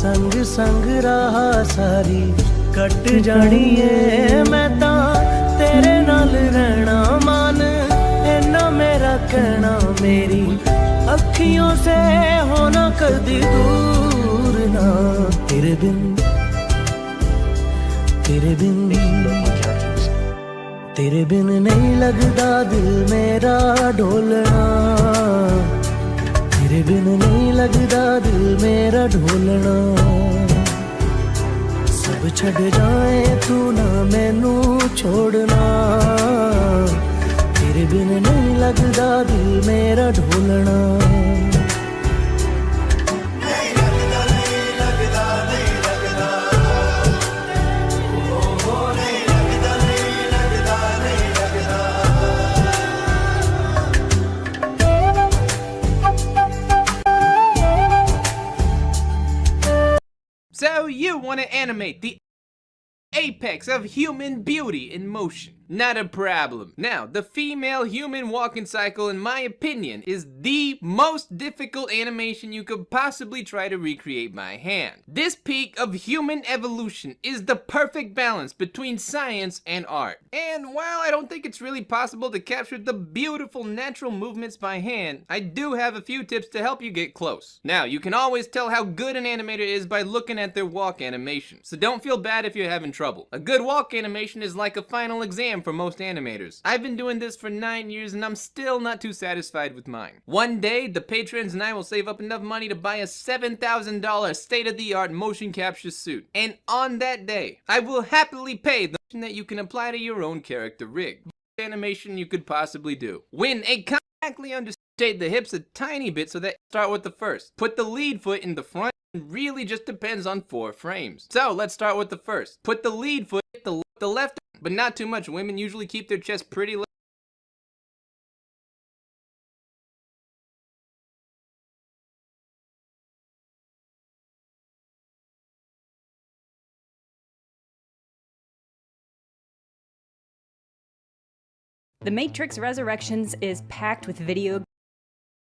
संग संग रहा सारी कट जानी है मैं ता तेरे नाल रहना मान इन्ना मेरा कहना मेरी अखियों से होना कदी दूर ना तेरे बिन तेरे बिन नहीं लगदा दिल मेरा ढोलना तेरे बिन नहीं लगदा दिल मेरा ढोलना सब छड़ जाए तू ना मैनू छोड़ना तेरे बिन नहीं लगदा दिल मेरा ढोलना So you want to animate the apex of human beauty in motion. Not a problem. Now, the female human walking cycle, in my opinion, is the most difficult animation you could possibly try to recreate by hand. This peak of human evolution is the perfect balance between science and art. And while I don't think it's really possible to capture the beautiful natural movements by hand, I do have a few tips to help you get close. Now, you can always tell how good an animator is by looking at their walk animation, so don't feel bad if you're having trouble. A good walk animation is like a final exam for most animators. I've been doing this for 9 years and I'm still not too satisfied with mine. One day, the patrons and I will save up enough money to buy a $7,000 state-of-the-art motion capture suit. And on that day, I will happily pay the that you can apply to your own character rig. Best animation you could possibly do. When a correctly understate the hips a tiny bit so that you start with the first. Put the lead foot in the front. It really just depends on 4 frames. So let's start with the first. Put the lead foot at the left, but not too much. Women usually keep their chest pretty low. The Matrix Resurrections is packed with video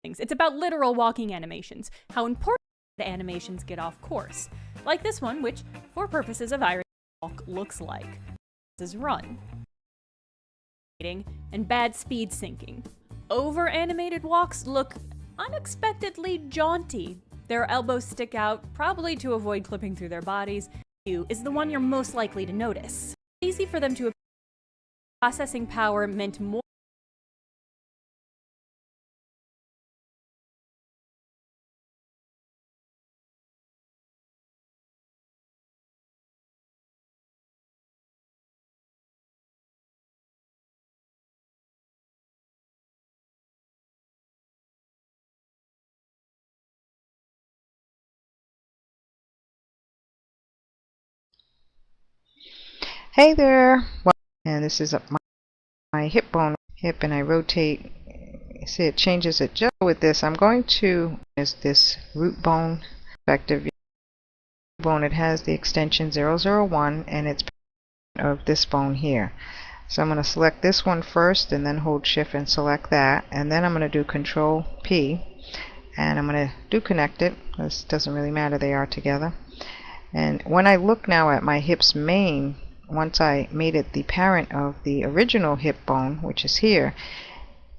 things. It's about literal walking animations, how important the animations get off course. Like this one, which, for purposes of Iris walk, looks like. This is run. And bad speed syncing. Over-animated walks look unexpectedly jaunty. Their elbows stick out, probably to avoid clipping through their bodies. You is the one you're most likely to notice. It's easy for them to processing power meant more. Hey there, well, and this is my hip bone and I rotate. See, it changes it just with this. I'm going to use this root bone perspective bone. It has the extension 001 and it's of this bone here. So I'm going to select this one first and then hold shift and select that, and then I'm going to do control P and I'm going to do connect it. This doesn't really matter, they are together. And when I look now at my hip's main, once I made it the parent of the original hip bone, which is here,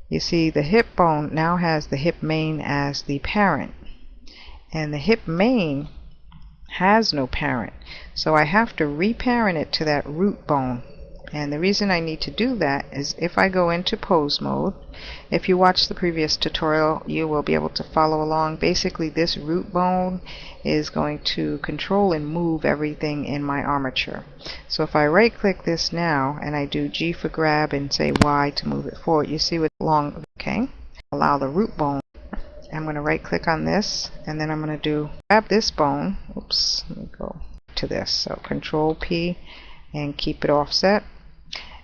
you see the hip bone now has the hip main as the parent. And the hip main has no parent. So I have to reparent it to that root bone. And the reason I need to do that is if I go into pose mode, if you watch the previous tutorial, you will be able to follow along. Basically, this root bone is going to control and move everything in my armature. So if I right click this now and I do G for grab and say Y to move it forward, you see what's long, okay? Allow the root bone. I'm going to right click on this and then I'm going to do grab this bone. Oops, let me go to this. So Control P and keep it offset.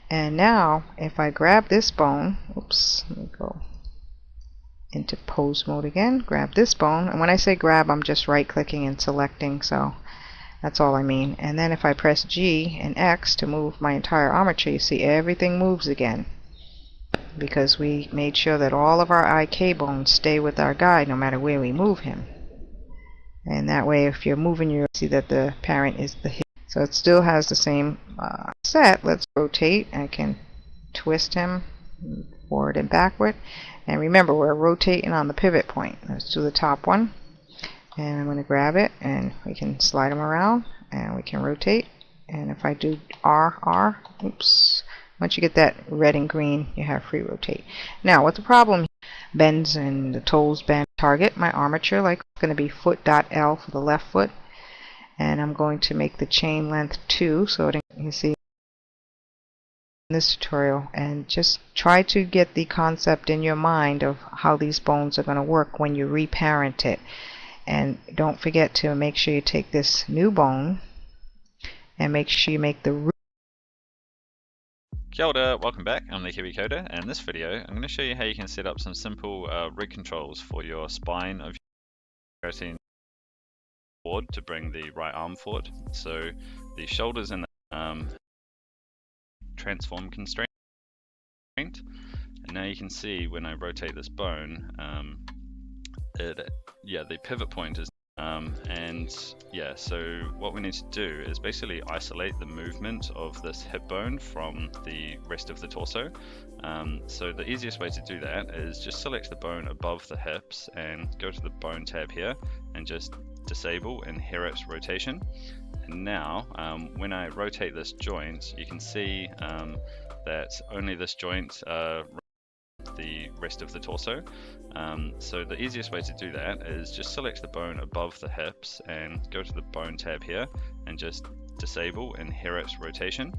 And now if I grab this bone, oops, let me go into pose mode again, grab this bone, and when I say grab, I'm just right clicking and selecting, so that's all I mean. And then if I press G and X to move my entire armature, you see everything moves again, because we made sure that all of our IK bones stay with our guy no matter where we move him. And that way, if you're moving, you'll see that the parent is the hip. So it still has the same set. Let's rotate. I can twist him forward and backward. And remember, we're rotating on the pivot point. Let's do the top one. And I'm going to grab it, and we can slide him around, and we can rotate. And if I do R, oops. Once you get that red and green, you have free rotate. Now, what's the problem? Bends and the toes bend. Target my armature, like it's going to be foot.L for the left foot. And I'm going to make the chain length 2, so that you see in this tutorial, and just try to get the concept in your mind of how these bones are going to work when you reparent it. And don't forget to make sure you take this new bone and make sure you make the root. Kia ora, welcome back. I'm the Kiwi Coder, and in this video I'm going to show you how you can set up some simple rig controls for your spine of your protein board to bring the right arm forward. So the shoulders and the transform constraint, and now you can see when I rotate this bone, the pivot point is so what we need to do is basically isolate the movement of this hip bone from the rest of the torso. So the easiest way to do that is just select the bone above the hips and go to the bone tab here and just disable inherit rotation. And now when I rotate this joint, you can see that only this joint the rest of the torso. So the easiest way to do that is just select the bone above the hips and go to the bone tab here and just disable inherit rotation.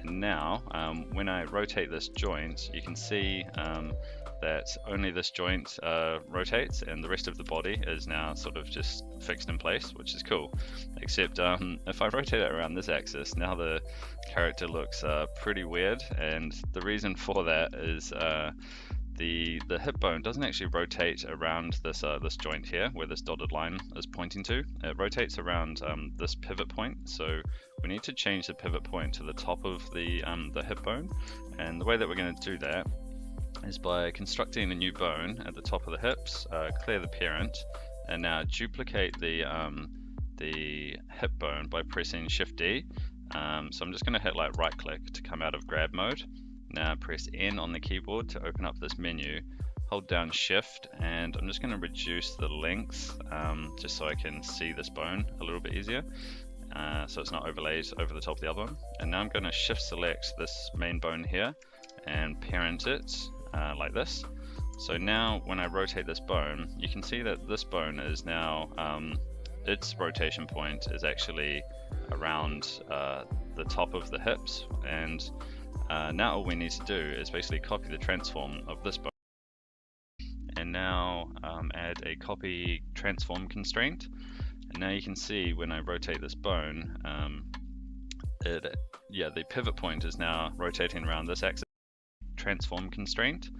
And now when I rotate this joint, you can see that only this joint rotates and the rest of the body is now sort of just fixed in place, which is cool. Except if I rotate it around this axis, now the character looks pretty weird, and the reason for that is the hip bone doesn't actually rotate around this this joint here where this dotted line is pointing to. It rotates around this pivot point, so we need to change the pivot point to the top of the hip bone. And the way that we're going to do that is by constructing a new bone at the top of the hips, clear the parent, and now duplicate the hip bone by pressing Shift D. So I'm just going to hit like right click to come out of grab mode. Now press N on the keyboard to open up this menu, hold down Shift, and I'm just going to reduce the length just so I can see this bone a little bit easier, so it's not overlaid over the top of the other one. And now I'm going to Shift select this main bone here and parent it like this. So now when I rotate this bone, you can see that this bone is now, its rotation point is actually around the top of the hips. And now all we need to do is basically copy the transform of this bone, and now add a copy transform constraint. And now you can see when I rotate this bone, the pivot point is now rotating around this axis. Transform constraint.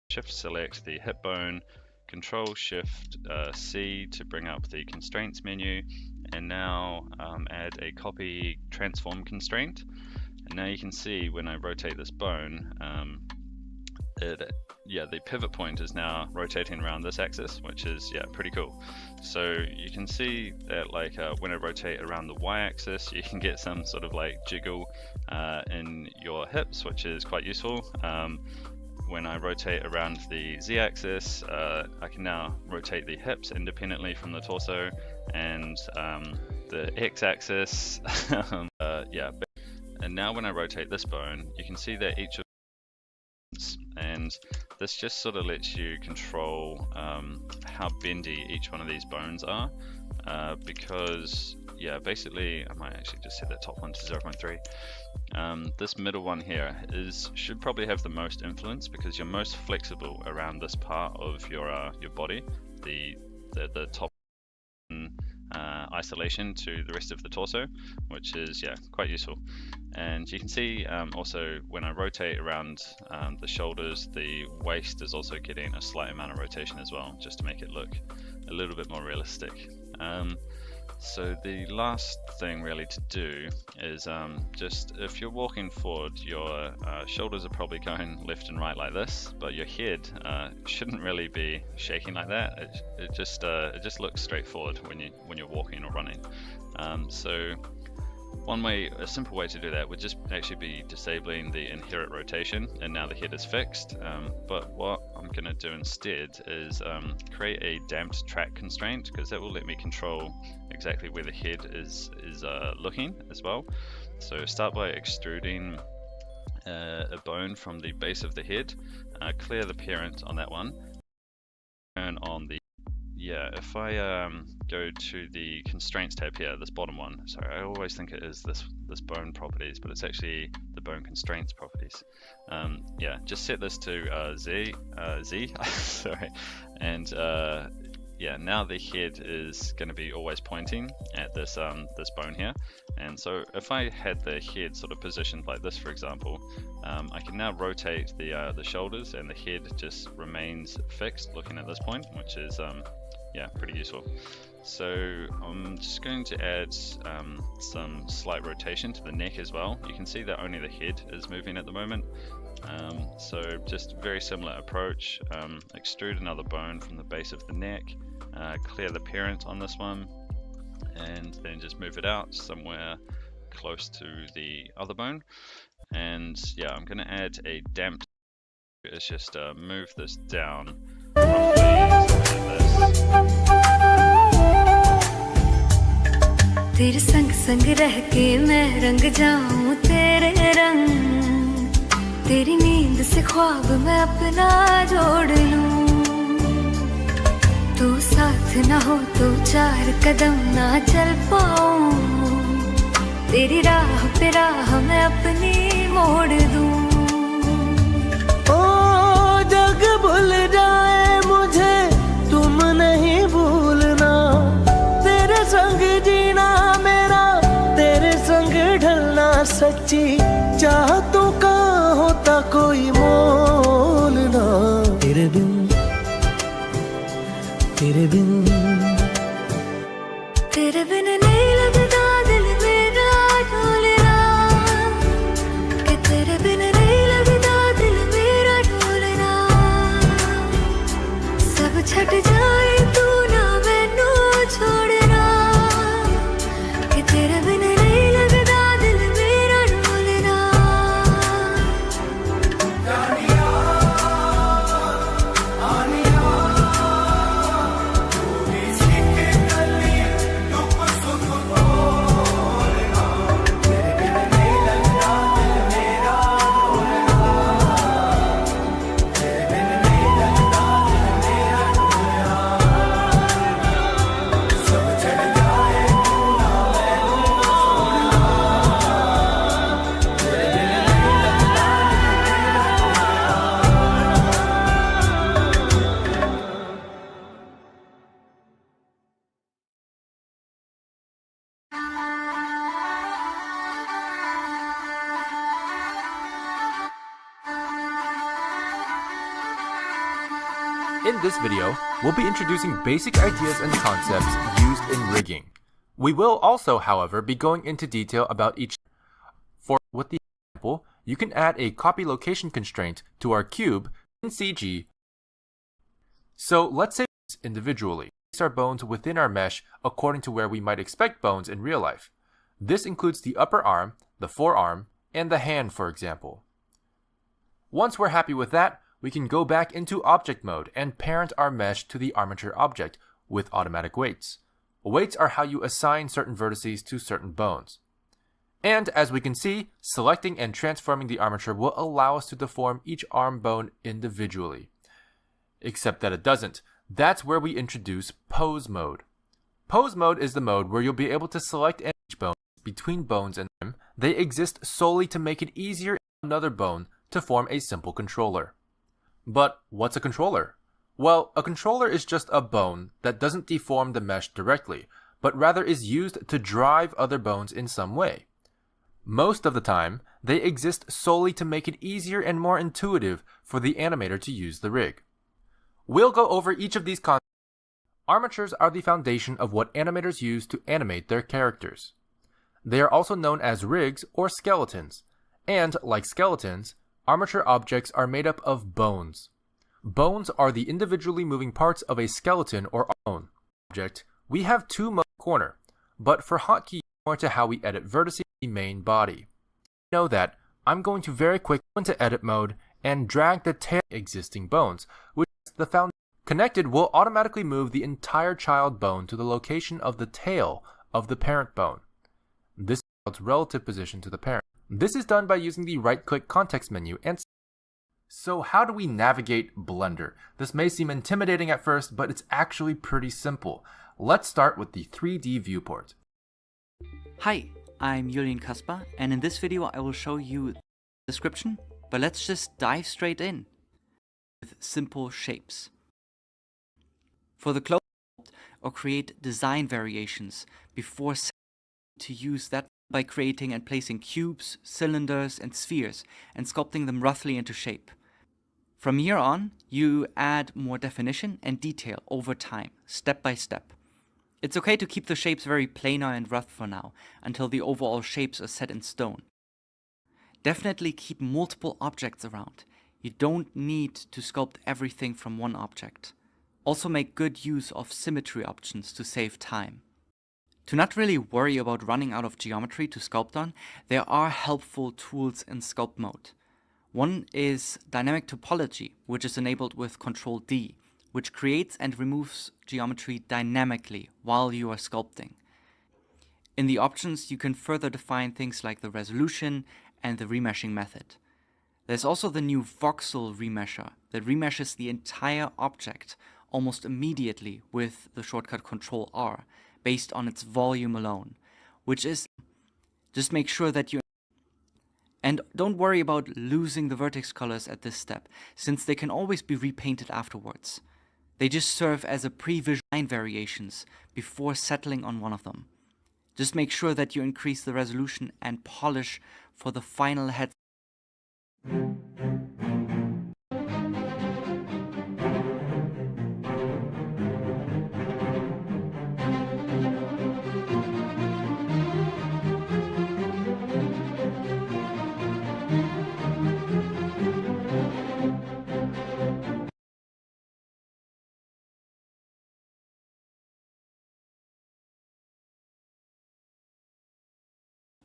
Shift select the hip bone, Control Shift C to bring up the constraints menu, and now add a copy transform constraint. And now you can see when I rotate this bone, the pivot point is now rotating around this axis, which is pretty cool. So you can see that like when I rotate around the y-axis, you can get some sort of like jiggle in your hips, which is quite useful. When I rotate around the z-axis, I can now rotate the hips independently from the torso, and the x-axis. And now when I rotate this bone, you can see that each of and this just sort of lets you control how bendy each one of these bones are, because basically I might actually just set that top one to 0.3. This middle one here should probably have the most influence, because you're most flexible around this part of your body, the top isolation to the rest of the torso, which is quite useful. And you can see also when I rotate around the shoulders, the waist is also getting a slight amount of rotation as well, just to make it look a little bit more realistic. So the last thing really to do is just if you're walking forward, your shoulders are probably going left and right like this, but your head shouldn't really be shaking like that. It just looks straightforward when you're walking or running. So a simple way to do that would just actually be disabling the inherent rotation, and now the head is fixed. But what I'm going to do instead is create a damped track constraint, because that will let me control exactly where the head is looking as well. So start by extruding a bone from the base of the head, clear the parent on that one, turn on the if I go to the constraints tab here, this bottom one, sorry, I always think it is this bone properties, but it's actually the bone constraints properties. Just set this to Z, sorry, and now the head is going to be always pointing at this bone here. And so if I had the head sort of positioned like this, for example, I can now rotate the shoulders, and the head just remains fixed looking at this point, which is pretty useful. So I'm just going to add some slight rotation to the neck as well. You can see that only the head is moving at the moment. So just very similar approach. Extrude another bone from the base of the neck, clear the parent on this one, and then just move it out somewhere close to the other bone. And I'm going to add a damp. It's just move this down तेरे संग संग रह के मैं रंग जाऊं तेरे रंग, तेरी नींद से ख्वाब मैं अपना जोड़ लूं, तू साथ ना हो तो चार कदम ना चल पाऊं, तेरी राह पे राह मैं अपनी मोड़ दूं। ओ जग भूल जाए मुझे तुम नहीं भूलना, तेरे संग जीना मेरा, तेरे संग ढलना सच्ची चाहतों का होता कोई मोल ना। तेरे बिन तेरे बिन तेरे बिन नहीं लगता दिल मेरा ढोलना, कि तेरे बिन नहीं लगता दिल मेरा ढोलना, सब छट जाए तू ना मैनू छोड़ना, कि तेरे बिन नहीं लगता दिल मेरा ढोलना। In this video, we'll be introducing basic ideas and concepts used in rigging. We will also, however, be going into detail about each. With the example, you can add a copy location constraint to our cube in CG. So let's say individually. Place our bones within our mesh according to where we might expect bones in real life. This includes the upper arm, the forearm, and the hand, for example. Once we're happy with that, we can go back into object mode and parent our mesh to the armature object with automatic weights. Weights are how you assign certain vertices to certain bones. And as we can see, selecting and transforming the armature will allow us to deform each arm bone individually. Except that it doesn't. That's where we introduce pose mode. Pose mode is the mode where you'll be able to select each bone between bones and them. They exist solely to make it easier on another bone to form a simple controller. But what's a controller? Well, a controller is just a bone that doesn't deform the mesh directly, but rather is used to drive other bones in some way. Most of the time, they exist solely to make it easier and more intuitive for the animator to use the rig. We'll go over each of these concepts. Armatures are the foundation of what animators use to animate their characters. They are also known as rigs or skeletons, and like skeletons, armature objects are made up of bones. Bones are the individually moving parts of a skeleton or bone object. We have two modes in the corner, but for hotkey more to how we edit vertices in the main body. Know that I'm going to very quickly go into edit mode and drag the tail of existing bones, which is the foundation. Connected will automatically move the entire child bone to the location of the tail of the parent bone. This is its relative position to the parent. This is done by using the right-click context menu and so how do we navigate Blender? This may seem intimidating at first, but it's actually pretty simple. Let's start with the 3D viewport. Hi, I'm Julian Kasper, and in this video I will show you the description, but let's just dive straight in with simple shapes. For the close or create design variations before to use that by creating and placing cubes, cylinders, and spheres and sculpting them roughly into shape. From here on, you add more definition and detail over time, step by step. It's okay to keep the shapes very planar and rough for now, until the overall shapes are set in stone. Definitely keep multiple objects around. You don't need to sculpt everything from one object. Also make good use of symmetry options to save time. To not really worry about running out of geometry to sculpt on, there are helpful tools in sculpt mode. One is dynamic topology, which is enabled with Ctrl D, which creates and removes geometry dynamically while you are sculpting. In the options, you can further define things like the resolution and the remeshing method. There's also the new voxel remesher that remeshes the entire object almost immediately with the shortcut Ctrl R, based on its volume alone, which is just make sure that you and don't worry about losing the vertex colors at this step, since they can always be repainted afterwards. They just serve as a pre-visual line variations before settling on one of them. Just make sure that you increase the resolution and polish for the final head.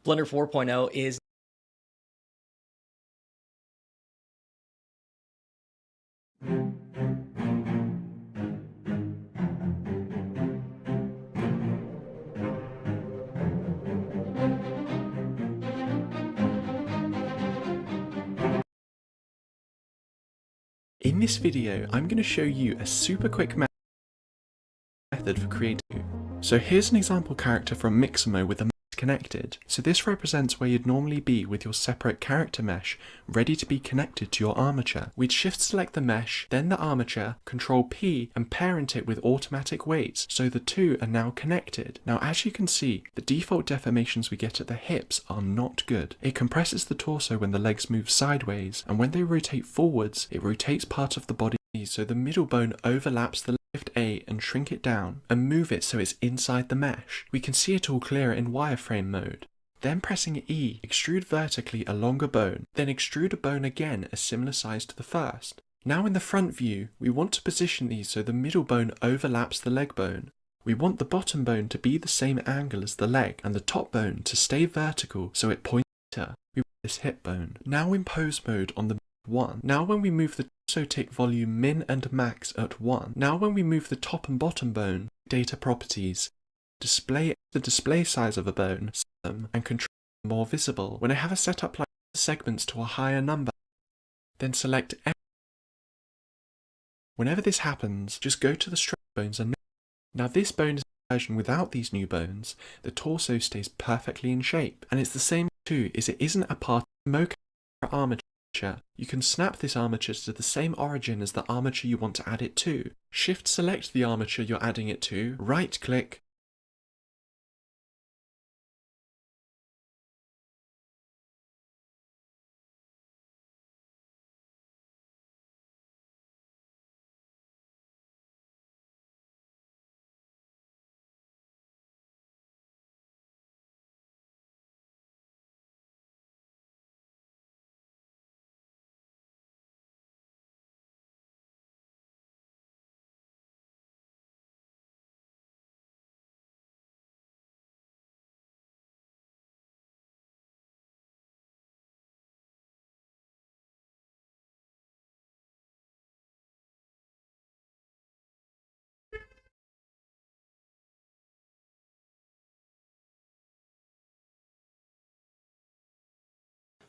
Blender 4.0 is In this video, I'm going to show you a super quick method for creating. So here's an example character from Mixamo with a mesh connected. So this represents where you'd normally be with your separate character mesh ready to be connected to your armature. We'd shift select the mesh, then the armature, Ctrl P and parent it with automatic weights so the two are now connected. Now as you can see, the default deformations we get at the hips are not good. It compresses the torso when the legs move sideways, and when they rotate forwards, it rotates part of the body so the middle bone overlaps the lift A and shrink it down and move it so it's inside the mesh. We can see it all clearer in wireframe mode. Then pressing E, extrude vertically a longer bone, then extrude a bone again a similar size to the first. Now in the front view, we want to position these so the middle bone overlaps the leg bone. We want the bottom bone to be the same angle as the leg, and the top bone to stay vertical so it points later. We want this hip bone. Now in pose mode on the 1. Now when we move the torso tick volume min and max at 1. Now when we move the top and bottom bone, data properties, display the display size of a bone, and control more visible. When I have a setup like segments to a higher number, then select F. Whenever this happens, just go to the stretch bones and now this bone is a version without these new bones. The torso stays perfectly in shape, and it's the same too, is it isn't a part of the mocap armature. You can snap this armature to the same origin as the armature you want to add it to. Shift select the armature you're adding it to, right click,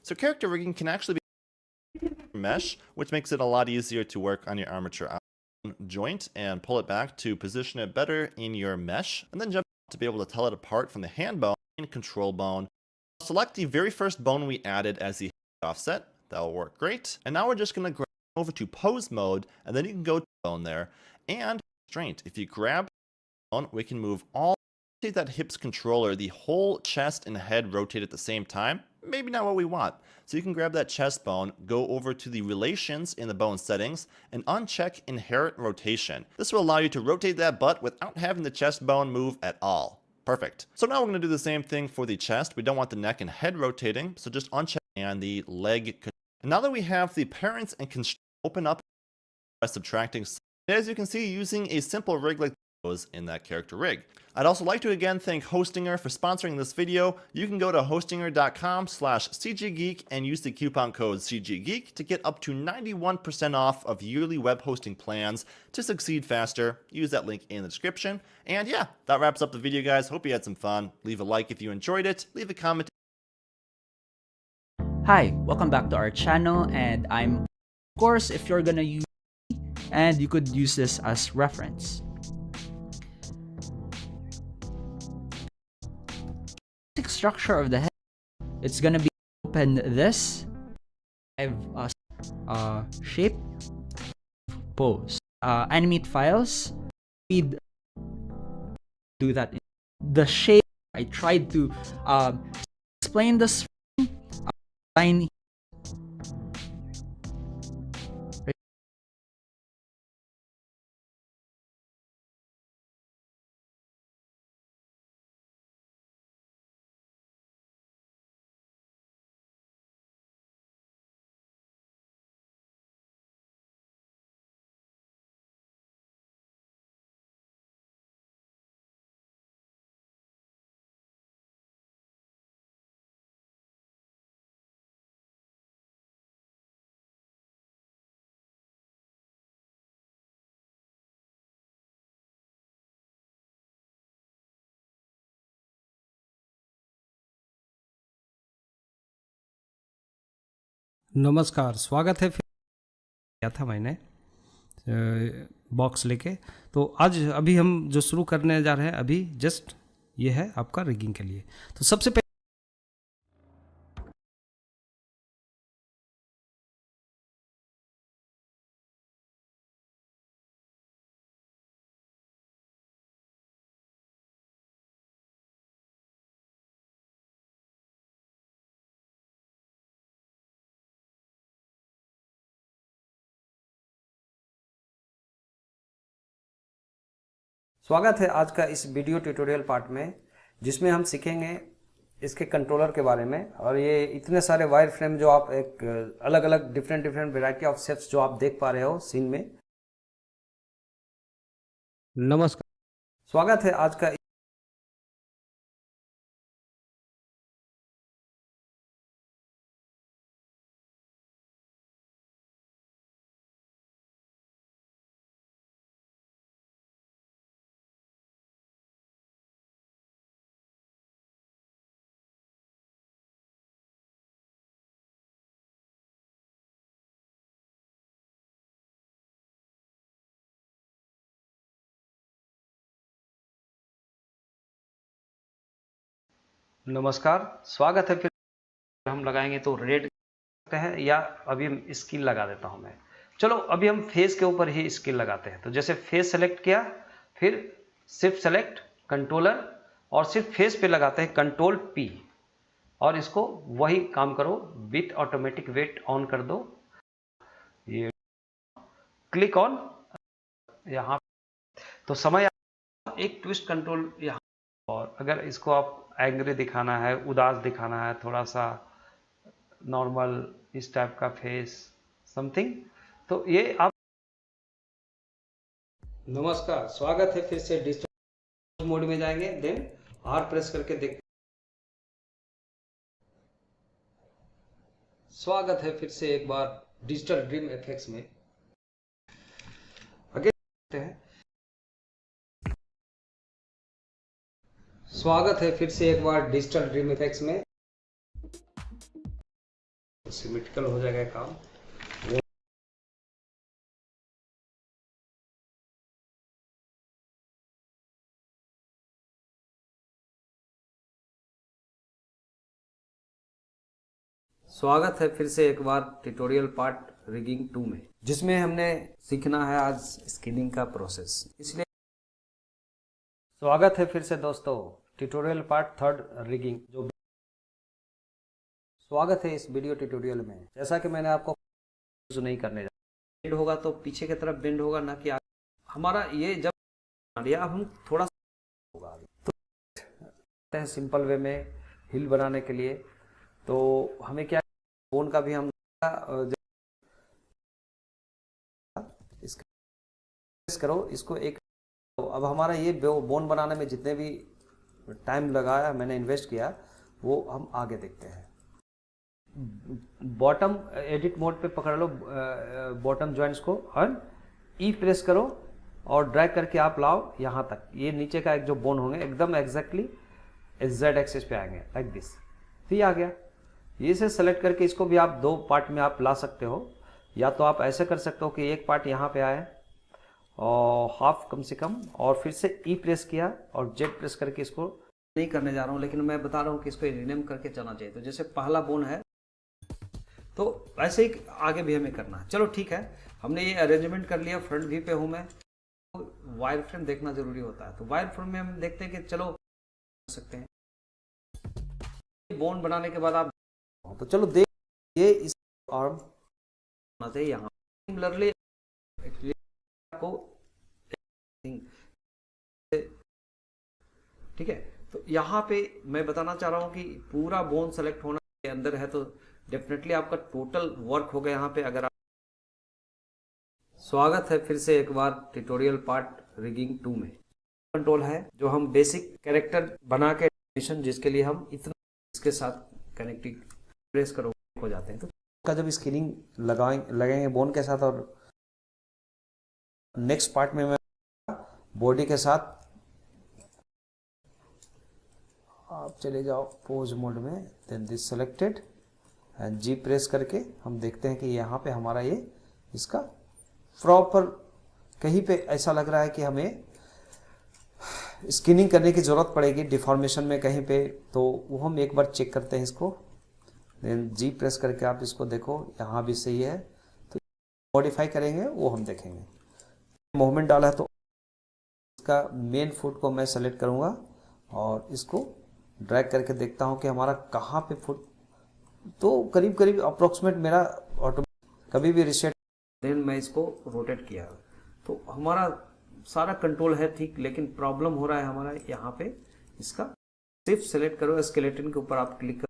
So character rigging can actually be mesh, which makes it a lot easier to work on your armature joint and pull it back to position it better in your mesh, and then jump to be able to tell it apart from the hand bone and control bone. Select the very first bone we added as the offset. That will work great. And now we're just going to grab over to pose mode, and then you can go to the bone there and restraint. If you grab the bone, we can move all that hips controller, the whole chest and head rotate at the same time. Maybe not what we want. So you can grab that chest bone, go over to the relations in the bone settings, and uncheck inherent rotation. This will allow you to rotate that butt without having the chest bone move at all. Perfect. So now we're going to do the same thing for the chest. We don't want the neck and head rotating, so just uncheck and the leg. And now that we have the parents and constraint open up by subtracting, as you can see, using a simple rig like in that character rig. I'd also like to again thank Hostinger for sponsoring this video. You can go to hostinger.com/cggeek and use the coupon code CGGeek to get up to 91% off of yearly web hosting plans to succeed faster. Use that link in the description. And yeah, that wraps up the video, guys. Hope you had some fun. Leave a like if you enjoyed it. Leave a comment. Hi, welcome back to our channel, and of course, if you're gonna use, and you could use this as reference. Structure of the head, it's gonna be open this. I have shape, pose, animate files. We do that. The shape, I tried to explain this line. नमस्कार, स्वागत है। फिर किया था मैंने box लेके। तो आज अभी हम जो शुरू करने जा रहे हैं, अभी जस्ट ये है आपका रिगिंग के लिए। तो सबसे पहले स्वागत है आज का इस वीडियो ट्यूटोरियल पार्ट में, जिसमें हम सीखेंगे इसके कंट्रोलर के बारे में, और ये इतने सारे वायर फ्रेम जो आप एक अलग अलग डिफरेंट वेराइटी ऑफ शेप्स जो आप देख पा रहे हो सीन में। नमस्कार, स्वागत है आज का। नमस्कार, स्वागत है। फिर हम लगाएंगे तो रेड है, या अभी हम स्किल लगा देता हूं मैं। चलो अभी हम फेस के ऊपर ही स्किल लगाते हैं। तो जैसे फेस सेलेक्ट किया, फिर शिफ्ट सेलेक्ट कंट्रोलर, और सिर्फ फेस पे लगाते हैं कंट्रोल पी, और इसको वही काम करो, बिट ऑटोमेटिक वेट ऑन कर दो, ये क्लिक ऑन यहाँ। तो समय एक ट्विस्ट कंट्रोल यहाँ, और अगर इसको आप एंग्री दिखाना है, उदास दिखाना है, थोड़ा सा नॉर्मल इस टाइप का फेस समथिंग, तो ये आप। नमस्कार, स्वागत है फिर से। डिजिटल मोड में जाएंगे, देन आर प्रेस करके देख। स्वागत है फिर से एक बार डिजिटल ड्रीम इफेक्ट्स में। आगे देखते हैं। स्वागत है फिर से एक बार डिजिटल ड्रीम इफेक्ट्स में। सिमेट्रिकल हो जाएगा काम। स्वागत है फिर से एक बार ट्यूटोरियल पार्ट रिगिंग 2 में, जिसमें हमने सीखना है आज स्किनिंग का प्रोसेस। इसलिए स्वागत है फिर से दोस्तों ट्यूटोरियल पार्ट 3 रिगिंग। जो स्वागत है इस वीडियो ट्यूटोरियल में। जैसा कि मैंने आपको जो नहीं करने जा, बेंड होगा तो पीछे की तरफ बेंड होगा, ना कि हमारा ये जब लिया, अब हम थोड़ा होगा तो सिंपल वे में हिल बनाने के लिए। तो हमें क्या, बोन का भी हम करो इसको एक। तो अब हमारा ये बोन बनाने में जितने भी टाइम लगाया, मैंने इन्वेस्ट किया, वो हम आगे देखते हैं। बॉटम एडिट मोड पे पकड़ लो बॉटम जॉइंट्स को, और ई प्रेस करो और ड्रैग करके आप लाओ यहाँ तक। ये नीचे का एक जो बोन होंगे एकदम एग्जैक्टली जेड एक्सिस पे आएंगे, लाइक दिस। तो ये आ गया। ये से सेलेक्ट करके इसको भी आप 2 पार्ट में आप ला सकते हो, या तो आप ऐसे कर सकते हो कि एक पार्ट यहाँ पे आए और हाफ कम से कम, और फिर से ई प्रेस किया और जेड प्रेस करके। इसको नहीं करने जा रहा हूँ, लेकिन मैं बता रहा हूँ कि इसको रिनेम करके चलना चाहिए। तो जैसे पहला बोन है, तो ऐसे ही आगे भी हमें करना है। चलो ठीक है, हमने ये अरेंजमेंट कर लिया। फ्रंट व्यू पे हूँ मैं, तो वायर फ्रेम देखना जरूरी होता है। तो वायर फ्रेम में हम देखते हैं कि चलो कर सकते हैं। बोन बनाने के बाद आप, तो चलो देख, ये इस आर्म से यहाँ सिमिलरली आपको, ठीक है। तो यहाँ पे मैं बताना चाह रहा हूँ कि पूरा बोन सेलेक्ट होना के अंदर है, तो डेफिनेटली आपका टोटल वर्क होगा यहाँ पे। अगर आप, स्वागत है फिर से एक बार ट्यूटोरियल पार्ट रिगिंग 2 में। कंट्रोल है जो हम बेसिक कैरेक्टर बना के, जिसके लिए हम इतना इसके साथ कनेक्टिंग प्रेस करो हो जाते हैं। तो का जब स्किनिंग लगेंगे बोन के साथ, और नेक्स्ट पार्ट में मैं बॉडी के साथ, आप चले जाओ पोज मोड में, then this selected and G press करके हम देखते हैं कि यहाँ पे हमारा ये इसका प्रॉपर, कहीं पे ऐसा लग रहा है कि हमें स्किनिंग करने की ज़रूरत पड़ेगी डिफॉर्मेशन में कहीं पे, तो वो हम एक बार चेक करते हैं इसको। देन जी प्रेस करके आप इसको देखो, यहाँ भी सही है, तो मॉडिफाई करेंगे वो हम देखेंगे। मूवमेंट डाला है तो इसका मेन फुट को मैं सेलेक्ट करूँगा और इसको ड्रैग करके देखता हूँ कि हमारा कहाँ पे फुट, तो करीब करीब अप्रोक्सीमेट मेरा ऑटोमेटिक कभी भी रिसेट। देन मैं इसको रोटेट किया, तो हमारा सारा कंट्रोल है ठीक, लेकिन प्रॉब्लम हो रहा है हमारा यहाँ पे इसका सिर्फ सेलेक्ट करो स्केलेटन के ऊपर आप क्लिक करो।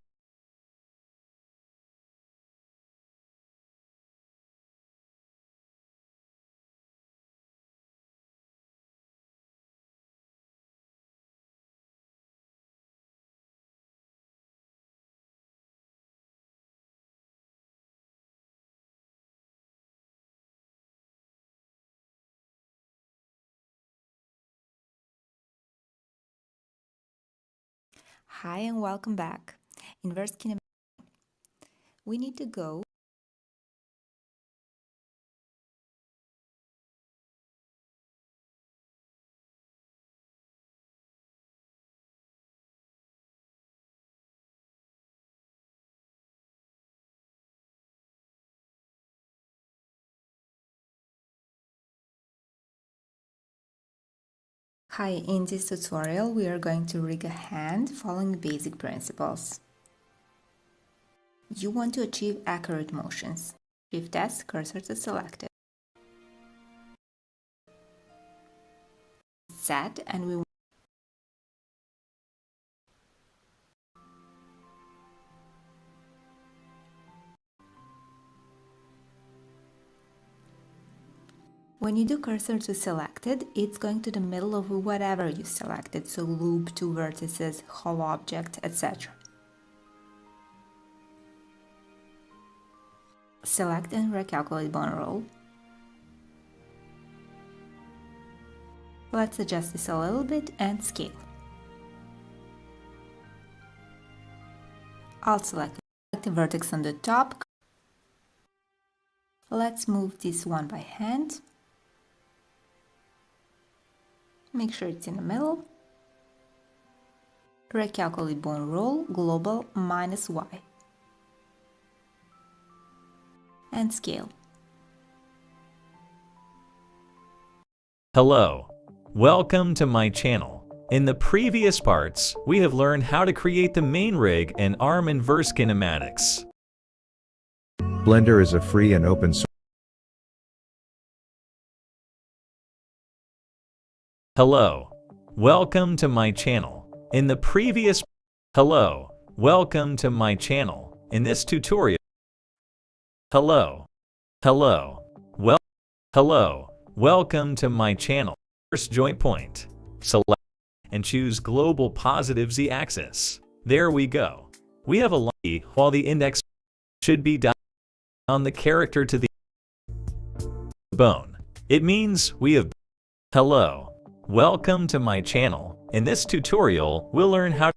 Hi and welcome back. In verse kinematic, we need to go Hi, in this tutorial we are going to rig a hand following basic principles. You want to achieve accurate motions. Shift S, cursor to selected. Set, and we when you do cursor to selected, it's going to the middle of whatever you selected, so loop, two vertices, whole object, etc. Select and recalculate bone roll. Let's adjust this a little bit and scale. I'll select the vertex on the top. Let's move this one by hand. Make sure it's in the middle. Recalculate bone roll, global -y. And scale. Hello. Welcome to my channel. In the previous parts, we have learned how to create the main rig and arm and verse kinematics. Blender is a free and open source. Hello. Welcome to my channel. In the previous Hello. Welcome to my channel. In this tutorial Hello. Welcome to my channel. First joint point. Select and choose global positive z-axis. There we go. We have a line while the index should be down on the character to the bone. It means we have Hello. Welcome to my channel. In this tutorial, we'll learn how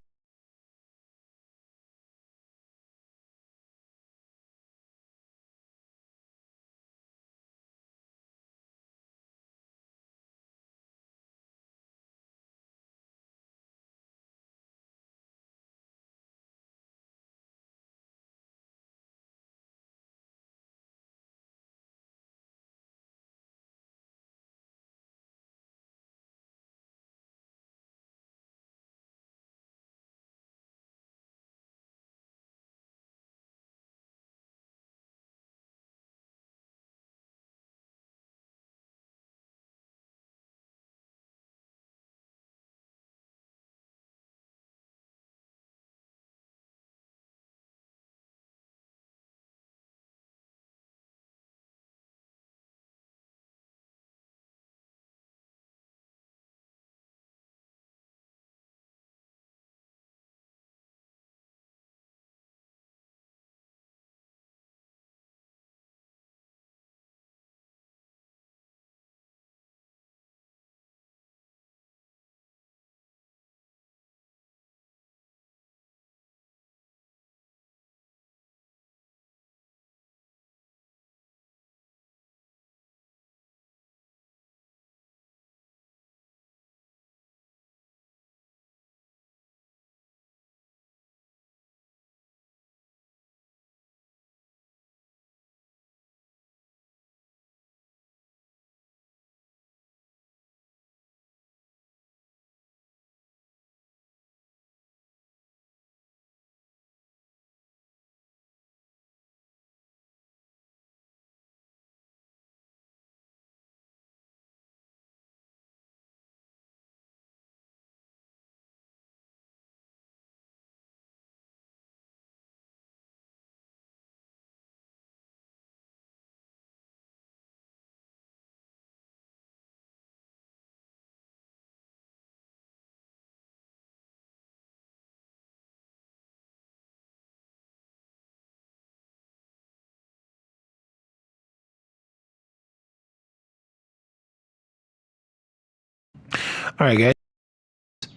All right, guys.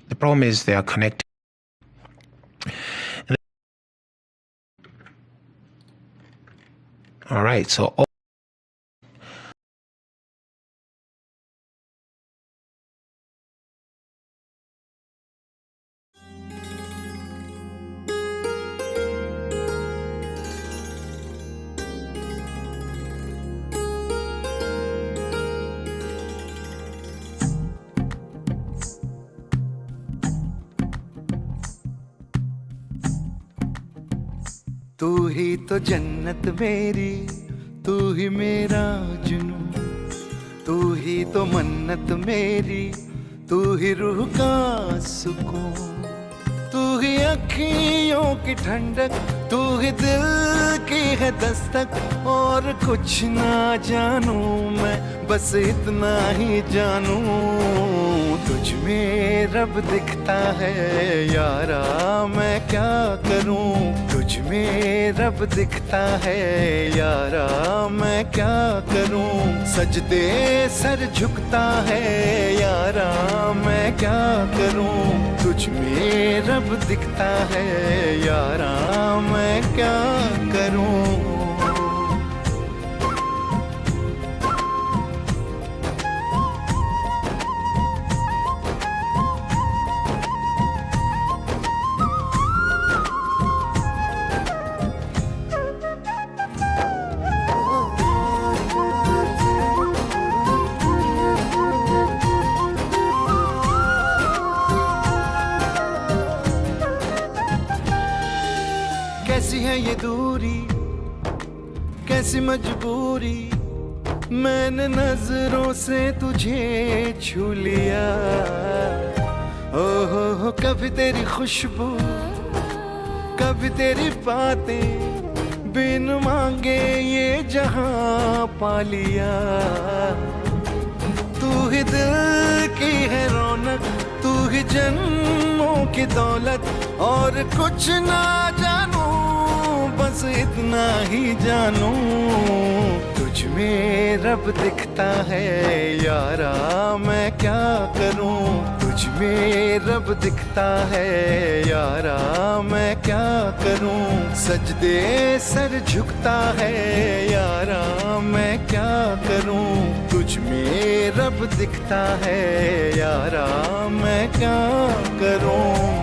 The problem is they are connected. All right, so तू ही तो जन्नत मेरी, तू ही मेरा जुनू, तू ही तो मन्नत मेरी, तू ही रूह का सुकून, तू ही अखियों की ठंडक, तू ही दिल की है दस्तक। और कुछ ना जानू मैं, बस इतना ही जानू, तुझ में रब दिखता है यारा, मैं क्या करूं। तुझ में रब दिखता है यारा, मैं क्या करूं। सजदे सर झुकता है यारा, मैं क्या करूं। तुझ में रब दिखता है यारा, मैं क्या करूं। कैसी है ये दूरी, कैसी मजबूरी, मैंने नजरों से तुझे छू लिया। ओहो कभी तेरी खुशबू, कभी तेरी बातें, बिन मांगे ये जहां पा लिया। तू ही दिल की है रौनक, तू ही जन्मों की दौलत। और कुछ ना जानू, बस इतना ही जानू, तुझ में रब दिखता है यारा, मैं क्या करूं। तुझ में रब दिखता है यारा, मैं क्या करूं। सजदे सर झुकता है यारा, मैं क्या करूं। तुझ में रब दिखता है यारा, मैं क्या करूं।